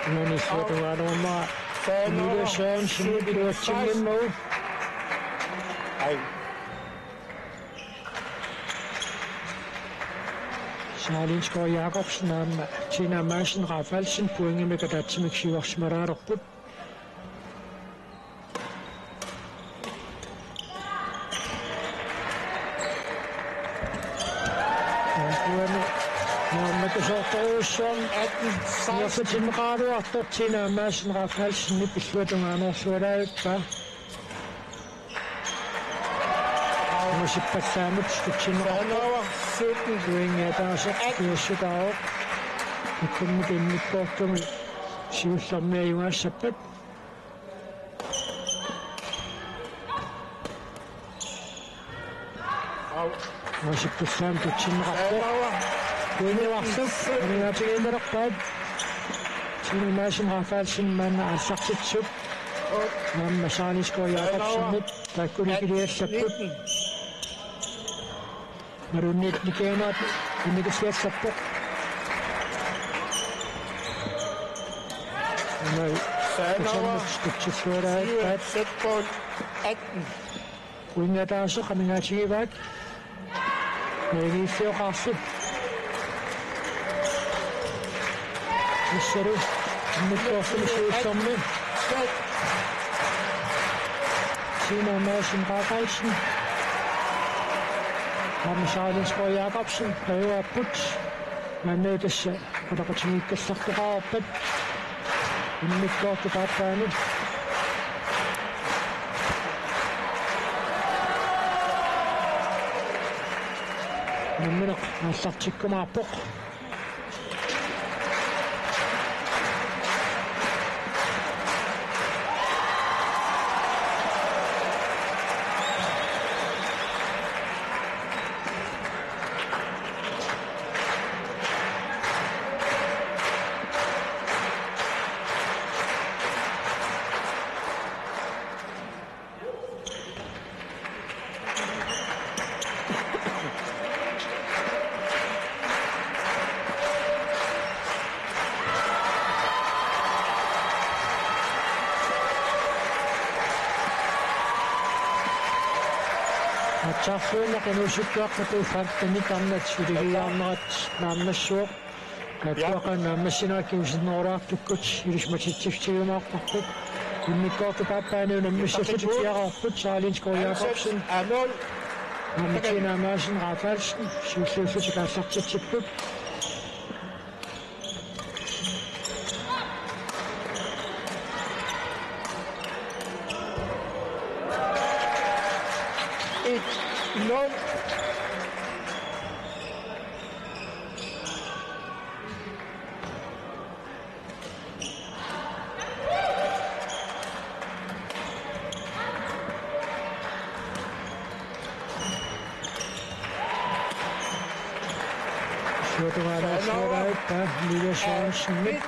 Men så det var der var nu det sådan som det var til nu. Salinskov Jacobsen og Tina Madsen Rafalsen poinge med Gadatsi med Kivaks Marar og Put. Mohammed Sotousson, Jafet Imrado og Tina Madsen Rafalsen i beslutningerne så der ikke. Måske på samme stykke poinge der så så der det kommer det med godt med syv som med jo så pet måske på samme stykke poinge var så men jeg tænker der godt til mig som har falsen man har sagt så man masani skal jeg absolut der kunne ikke det så pet Marunit ni kenat ini ke siapa? Saya nak sketch suara set pun 18. Punya dah so kami ngaji baik. Lagi feel kasut. Seru, ini kosong sama. Sina masih pakai. Salinskov Jacobsen prøver at putte. Man nødtes, og der var til ikke sagt det var oppe. Inden ikke godt det bare bane. Men nu har sagt til kommer på. Tafuna kan usukak itu fakta kamnat sudah amat nama syok. Kau kan nama sinar kiusin orang tukut iris macam cip mak pakut. Ini kau tu apa ni nama siapa tu yang pakut Salinskov Jacobsen. Nama Tina Madsen Rafalsen. Siapa tu yang sakit ciput. No. Suatu hari apa Liga Smith.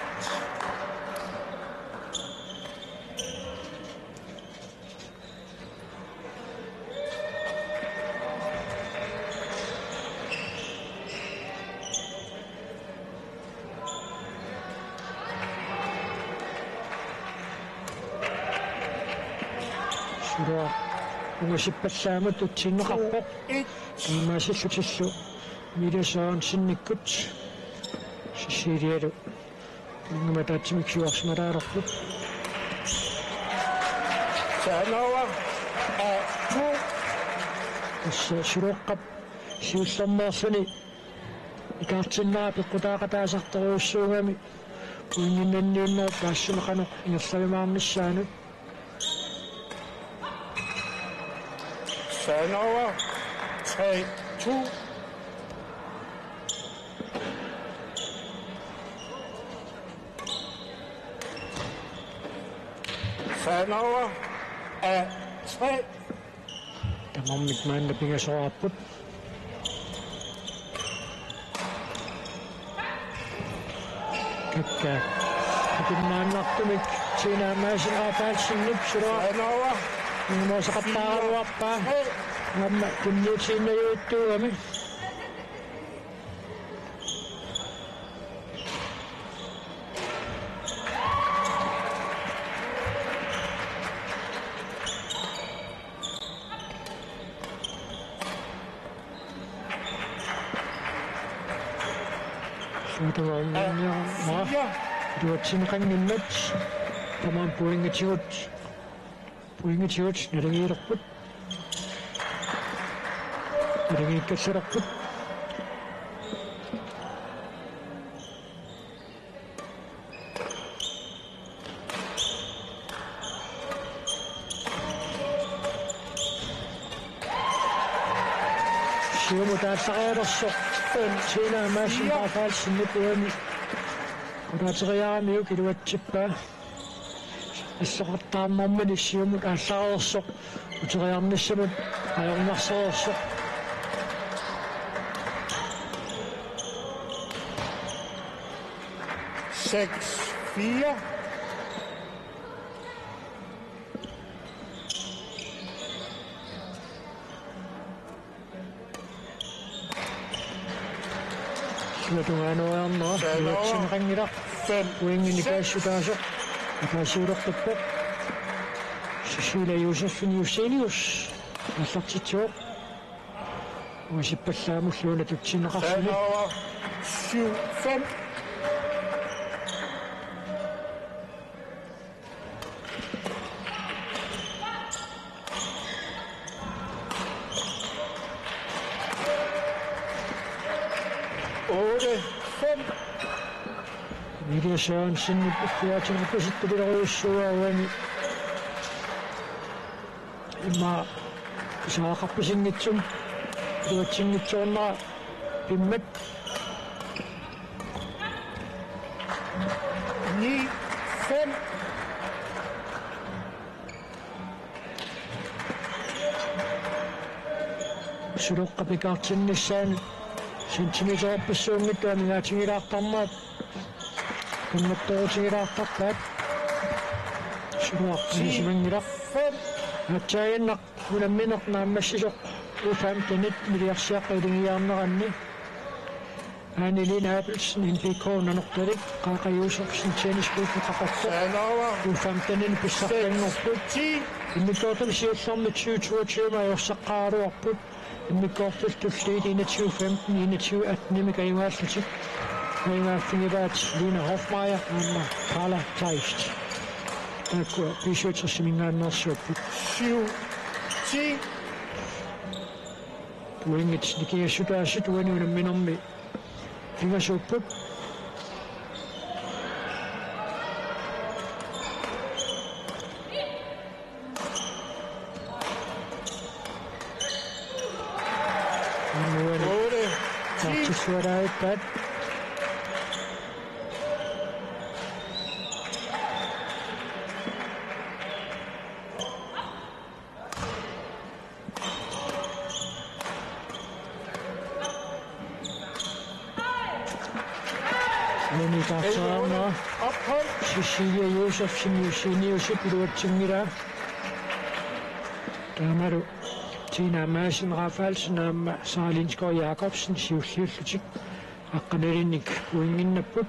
Masih bersama tu cina kapok, masih sukses. Media sound sinikut, seria tu. Nama cimi kiwas merah aku. Saya suruh kap, siu sama sini. Ikat cina berkuda kata sakta usung kami. Punya nino pasal makan yang saya mahu sana. Sanoa 3-2. Sanoa 3. Tamam mitman na pinga sa apot. Kaka Kunnaannartumik Tiinaamaasinqaapaalsinnip sulua Anover. Numoosaqattaaruarpaa Namma kunniutiinnajuuttuugami Fire. Duatsinqanginnat tamaan puingatigut narangiilerput narangiikkassararput siumutaassaqaelersoq Tiinaamaasinqaapaalsinnip Udateriaamiu kiluatsippaa issaqartaammarmani siumut aallarersoq uteriarnissamut ajornarserersoq 6-4. Suatuanuarnera luatsinqanngilaq 5. uinginikkaassutaasoq akaasuulertappa Cecilia Josefin Juselius аллартитсуоq уисиппаллаамуллуна тутсинеқарсини Anover. 7-5. Emilia Sørensen пиатинерпаситтулеруйуссуаруани имма саақарписингитсум туатсингитсуорнера пиммат 9-5. сулоққапикаартиннissaани сентиметерпассуунгиттуами наатингилаартарнаат kunnattootigilaartarpaat suluartigisимангилар атсаяннақ уламминеқ нааммассисоқ уфаамтанит милиарсиаққилигиаарнеранни анилина апилсин инпикоонанорталик qaaqayuusersin tenniskuuffeqaqassa Anover. уфаамтанин писсартангорпут 10. иммиккоортал сиуллэрми 2022 аёрсаққаалуарпут иммиккоортал туллиит 2115 2118 каюааллутик Kajmaaffingivaat Lina Hofmeier Anna Carla Teist. Takku pissuutsersimingaannersuupput 7-10. tuingit nikiassutaassit uaniunamminermi pingasuupput annuani 8-10. tartisuaraippaat Nunitarsaarnera Ophold. Cecilia Josefsen Juseniusi piluatsingiraa taamalu Tiinaamaasinqaapaalsin aamma Saralinsgaard Jacobsen siulliullutik aqqanalinnik uinginnapput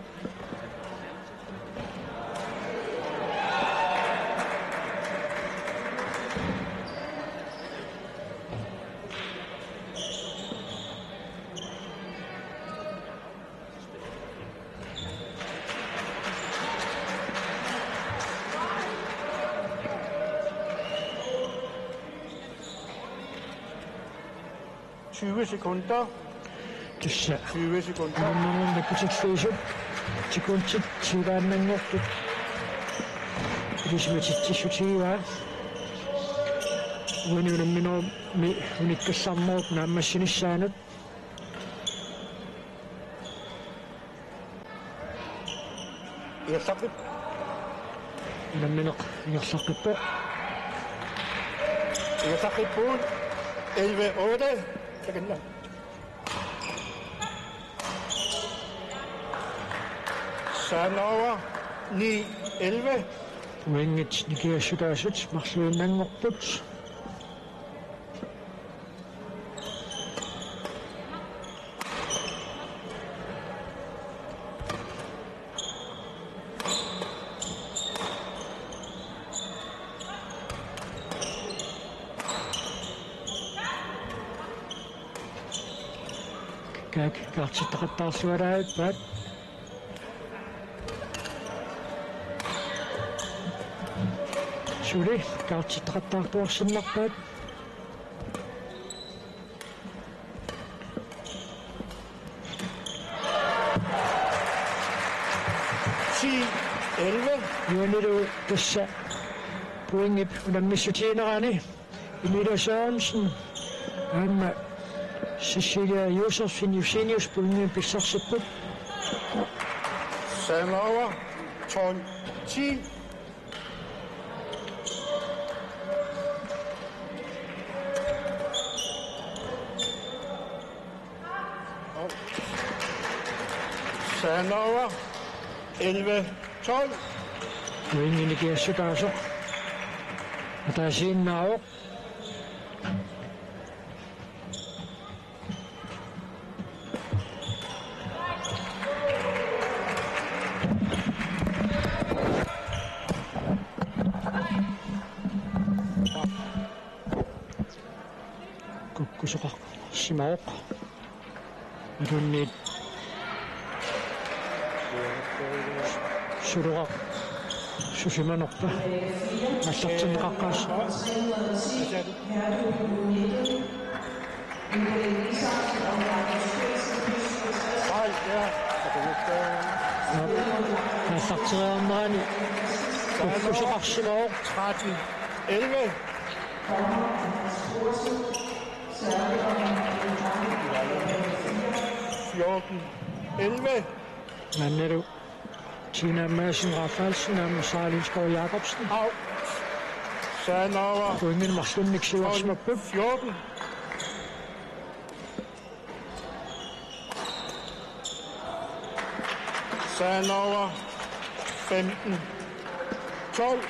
sekunder. tussa 20 sekunder. Nummerunde kutiksuusut tikuntit tiivaannangortut ilismatitsissutiivaa uaniunamminermi unikkassarnerup naammassinissaanet Irsaqip. unammineq igerlaqippa Irsaqippuun 11-8. Sekunder. Sanover. 9-11. Poinget Nigeria Marcelin Angorput. Kijk, gaat ze toch het tas weer uit, Pat? Sorry, gaat ze toch het tas door zijn nog, Pat? Jonnedo, dus poing dan mister Tjenerani. Emilia Sørensen. En Cecilia Josefsen Eugenius poing op 6 punt. Sanova, turn 10. Sanova, 11-12. Poing in de eerste daar ook. Wat hij zien nou. Kukusok Simok. Runit. Suruak. Susimanokpa. Masaksin kakas. Masaksin mani. Kukusok Simok. 13-11. Manneru. Tina Madsen Rafaelsen og Sarlin Skov Jacobsen. Out. Sanova. Poingen Marcelin Nixiversen og Bøb. 14. Sanova. 15-12.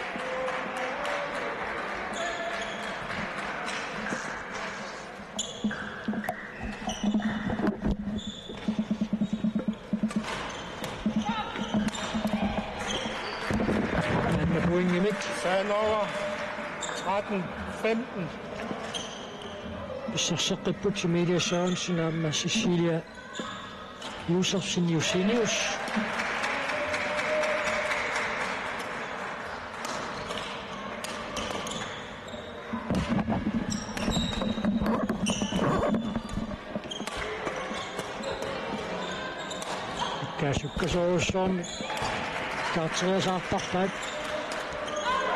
Poing i midt. Sanova. 13-15. Besarsaqqi Butch Emilia Sørensen og Cecilia Josefsen Eugenius. Kasukkas Olsson. Katseres Artarpat.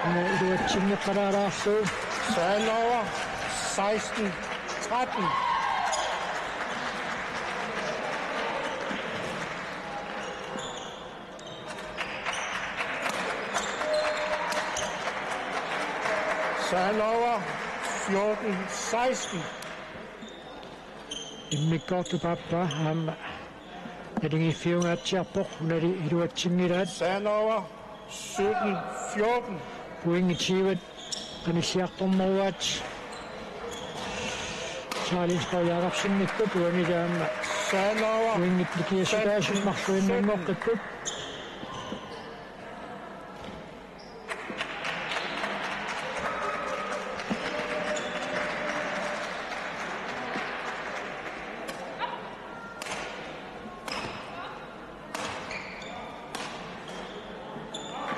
Iduatsinne Qararaarlu. Sanova. 16-13. Sanova. 14-16. Immikkortu pappa ham edingi fiunga tjapok nari iduatsinnirat. Sanova. 17-14. Poingi tiivat kanisiartormaruat. Sarlin Skov Jacobsen mikku poingi taamma. Sanova. Poingit Nikiasutaasut marluinnanngorqakkut.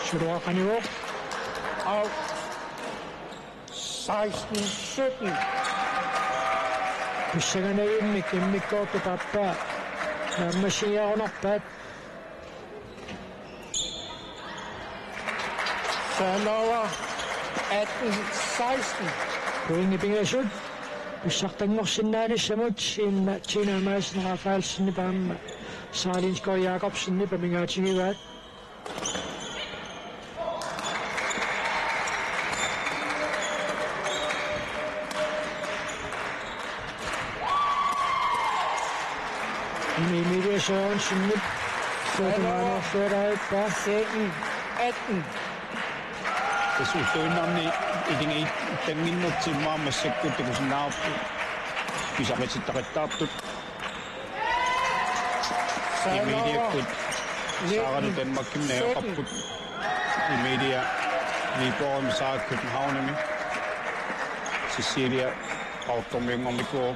Suruaqanivo. Out. 16-17. Pissagana immikkortu pappa. Nammasiarunerpat. Sanova. 18-16. Poingi pingasut. Pissartangorsinnaalissamut inna Tina Madsen Rafaelsen paamma. Sarlin Skov Jacobsen pamingaatigivaat. Emilia Sørensen. 14 Sanova. 17 18. Dessutom idingi temminu timmaamassa kuitenkin naappu. Kysävetsi tarvittaaptu. Imedia kut saada Danmarkin näokapput. Imedia Viborg saa København. Cecilia Automing om det går.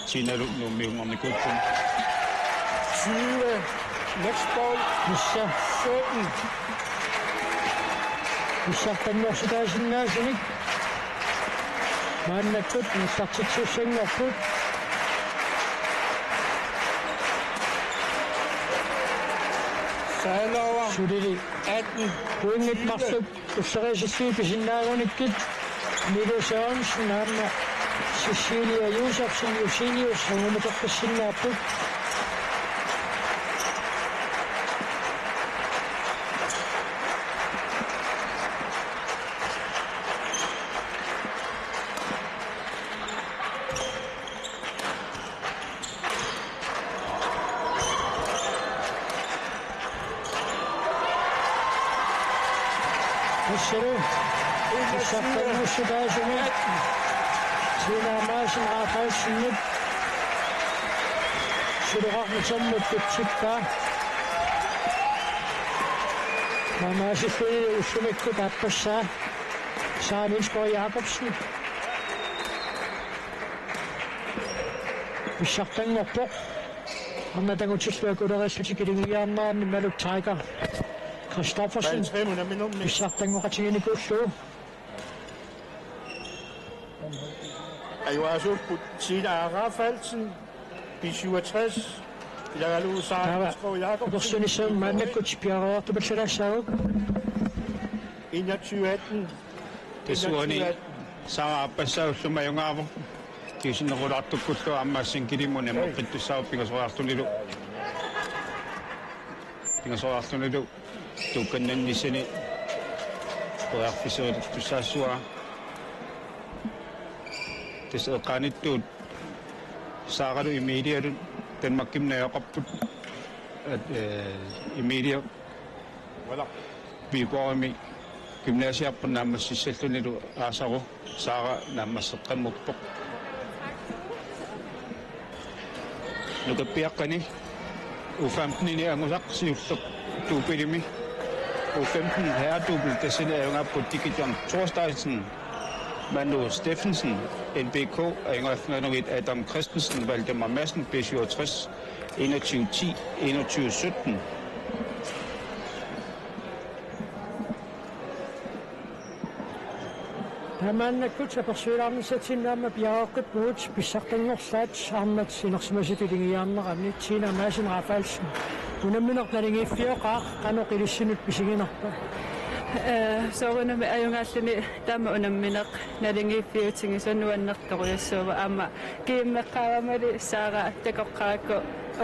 Tina Luming om det går. 20. Next ball. 17. Bisaktan mo sa tasin na sinig. Man na put, nasaksit susing na put. Sejlover. Sudili. 18. Kuingit maksud, usarisi siipisin naagonikit. Milo Sørensen, Anna Cecilia Josefsen, Joselius, han umatakkasin na put. Sero, Bisaktan mo sa tasin na. Sinamasin Rafaelsen nit. Sururak mo sa mo pitsit ka. Mamasi ko usumik ko tapos sa Nielsgaard Jacobsen. Bisaktan mo po. Han er den utilsværet godt og resultiket i hjernen med Maluk Tiger. Kristoffersen. Bisaktan mo katingen i god show. Ayuasu Tina Rafaelsen. B67. Ilagalu Sara Nielsgaard Jacobsen. Hvordan så man med godt spjærer det betyder så. 21-18. Dessutom saa passau sumayungavo. Kisin rodattu kuttu ammasin kidimone mopittu saupinga soartunilu. Pinga soartunilu. Tukannen niseni. Qoarfisoit tussasua. Tässä kannittu saakadu immediate Danmarkin näokapput. Immediate. Voilà. Viborg gymnasiappu nammassissaltunilu aasaru saara nammasseqqammuppoq. Nukapiaqqani U15 angusaqsiulluq tuupilimi U15 herredouble tassine ayungapput tikitjorn Thorsteinsen Manu Steffensen NBK ayungaffnanugit Adam Christensen Valdemar Madsen B67 2110 2117. Tämän kutsa persuadaan se sinne me bjørket muut bisakten sats annat sinaksimasi tilingianna Tina Madsen Rafaelsen. Hun minnak naringi fjøqa kanu qilissinut bisiginarpa. Sooruna me ayungallini tamma unammineq nalingi fiutingi sonnuannertoruissuuva aama kiimmeqqaavamali saara takoqqaakku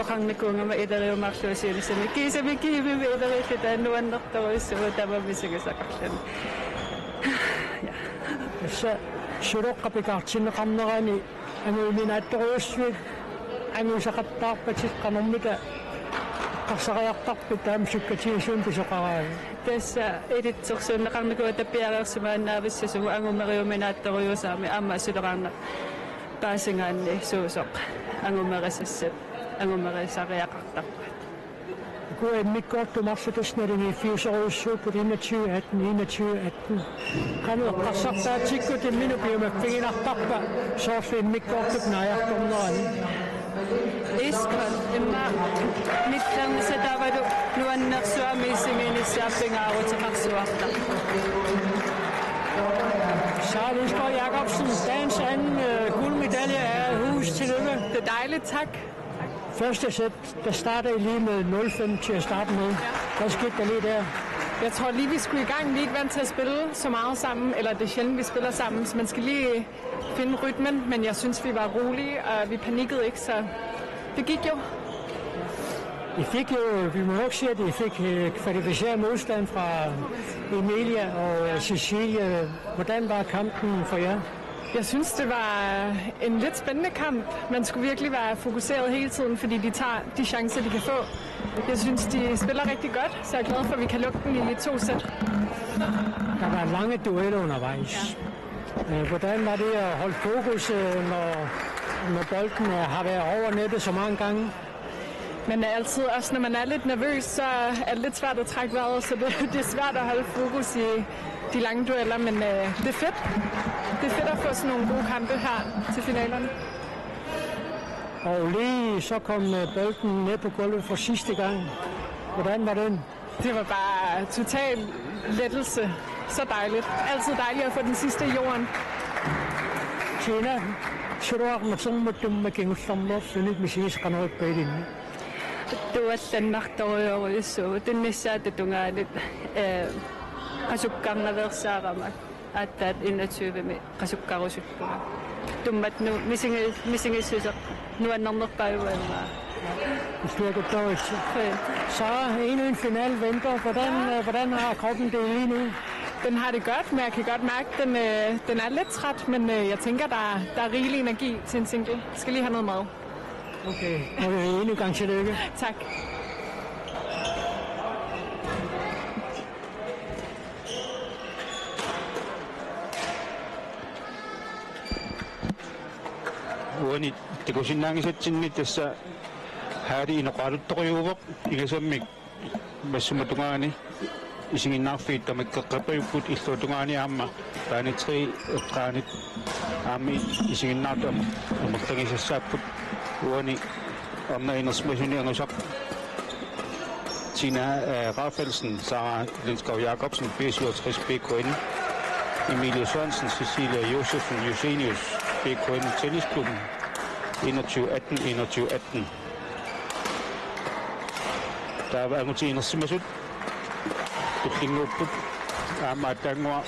oqarnikuungama ileriumarluusiulisami kiisami kiimimi ilerilli taannuannertoruissuuva tamamisigisaqarlani. Tässä suroqqapikartinneqarnerani anguiminaattoruussui anguisaqattaarpatit qanermika qarsariartarpit taamsukkatiisuun pisoqaraani. Tässä editsorsuunneqarnikuua tapiareersumaannaavissasugu angumeriuminaattoruusaami aama suleqarner paasingaanni suusoq angumerissassat angumerisariaqartarpat. Kun mikkortu maksutusneringi fiusoruussuuput 2118. Kanu qassartaatikku timminu piumakkiginartarpa soorfiin mikkortuk naajartornerani. Iskran imma mittarnissa tavadu nuannersuami isinginissaapingaaruteqarsuarta. Sara Nielsgaard Jacobsen, dagens anden guldmedalje er hus tillykke. Det er dejligt, tak. Første sæt, der starter I lige med 0-5 til at starte med. Hvad skete der lige der? Jeg tror lige, vi skulle i gang. Vi er ikke vant til at spille så meget sammen, eller det er sjældent, vi spiller sammen, så man skal lige finde rytmen. Men jeg synes, vi var rolige, og vi panikkede ikke, så det gik jo. I fik jo, vi må nok sige, at I fik kvalificeret modstand fra Emilia og Cecilia. Hvordan var kampen for jer? Jeg synes, det var en lidt spændende kamp. Man skulle virkelig være fokuseret hele tiden, fordi de tager de chancer, de kan få. Jeg synes, de spiller rigtig godt, så jeg er glad for, at vi kan lukke den i 2 sæt. Der var lange dueller undervejs. Ja. Hvordan var det at holde fokus, når bolden har været over nettet så mange gange? Men altid, også når man er lidt nervøs, så er det lidt svært at trække vejret, så det er svært at holde fokus i de lange dueller, men det er fedt. Det er fedt at få sådan nogle gode kampe her til finalerne. Og lige så kom bolden ned på gulvet for sidste gang. Hvordan var den? Det var bare total lettelse. Så dejligt. Altid dejligt at få den sidste i jorden. Tina, شروق مصمم مكين الصمت سنيد مسيس قنوات بيدين. Tuossen nahtoruissu tunnissaatutungaanit qasukkarnaversaaramak aattaat 21 qasukkarusuttuga tummat nu misingissuseq nuannernerpaajuamaa. Så endnu en final venter. Hvordan har kroppen det lige nu? Den har det godt, men jeg kan godt mærke, at den er lidt træt, men jeg tænker, der er rigelig energi til en single. Jeg skal lige have noget mad. Okay, endnu gang tillykke. Tak. Uani tikusinnaangisatsinni tassa haari inoqaaluttoriuvuq igasammik massumatungaani isinginnaarfiit tamakkeqqapiupput illuutungaani aamma paanitri eqqaanit aammi isinginnaartu amertagisassaaput uani orna inersmasuni angusaq Tina Rafelsen, Sara Lindskov Jacobsen, B67 BKN, Emilie Sørensen, Cecilia Josefen, Josenius, BKN Tennisklubben, 21-18. Der er Martina Simasut, Tuklingupput, Amatangua,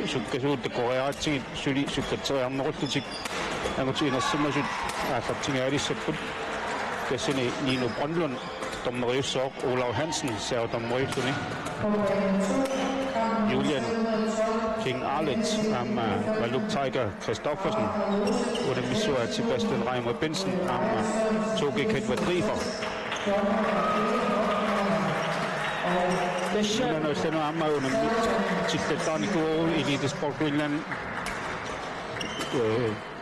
Sukkasut, Koreatin, Suli, Sukkatsayan, Nortutik, Martina Simasut, Afatingarisaput, Kassene Nino Brøndlund, Dommerøs Sorg, Olav Hansen, Serv Dommerøs, Julian King Arlet, Maluk Tiger Christoffersen, Ude Missour Sebastian Reimer Bensen, Toge Kedva Driver. Minä olen sanonut ammauden sitten taaniko elitesport Finland.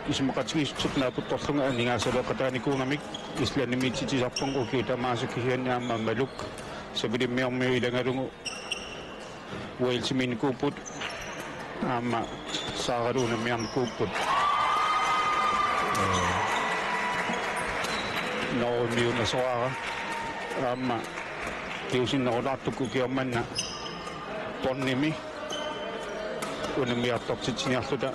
Ismakatsisutna putorlunga ningasalo kataaniko ngamik Islannin mitsitsisarpung ukiuta maasakisian amma Maluk sabidimmiormiu ilangalungu Walesimin kuuput amma saaraluunammiarn kuuput Normiuna soara amma tiusinnerulartuk ukiormanna ponnimi unammiartortitsiniarluta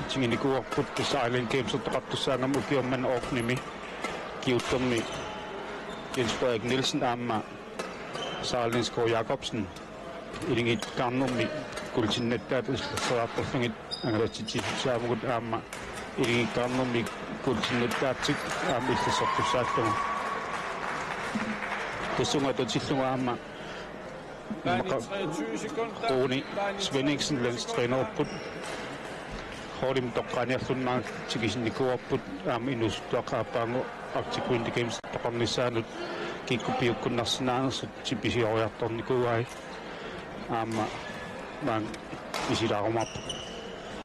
tinginikuarput Silent Games utaqartussaangam ukiorman ornimi kiuttormi Jens Frederik Nielsen amma Sara Lindskov Jacobsen ilingit karnummi kulsinnattaat islersaartorlungit angalatsitsisaamugut aamma ilingit karnummi kulsinnattaatsik aamma islersortussaattugu tassungatutillunga aamma Rune Svenningsen landstrænerput Hordim toqqaniarlunnaak tikisinikuarput aamma inustuaqaapaangu Arctic Games toqornissaanut kikkupiukkunnarsinaanersut tipisioriartornikuuai aamma maan isilaarumappu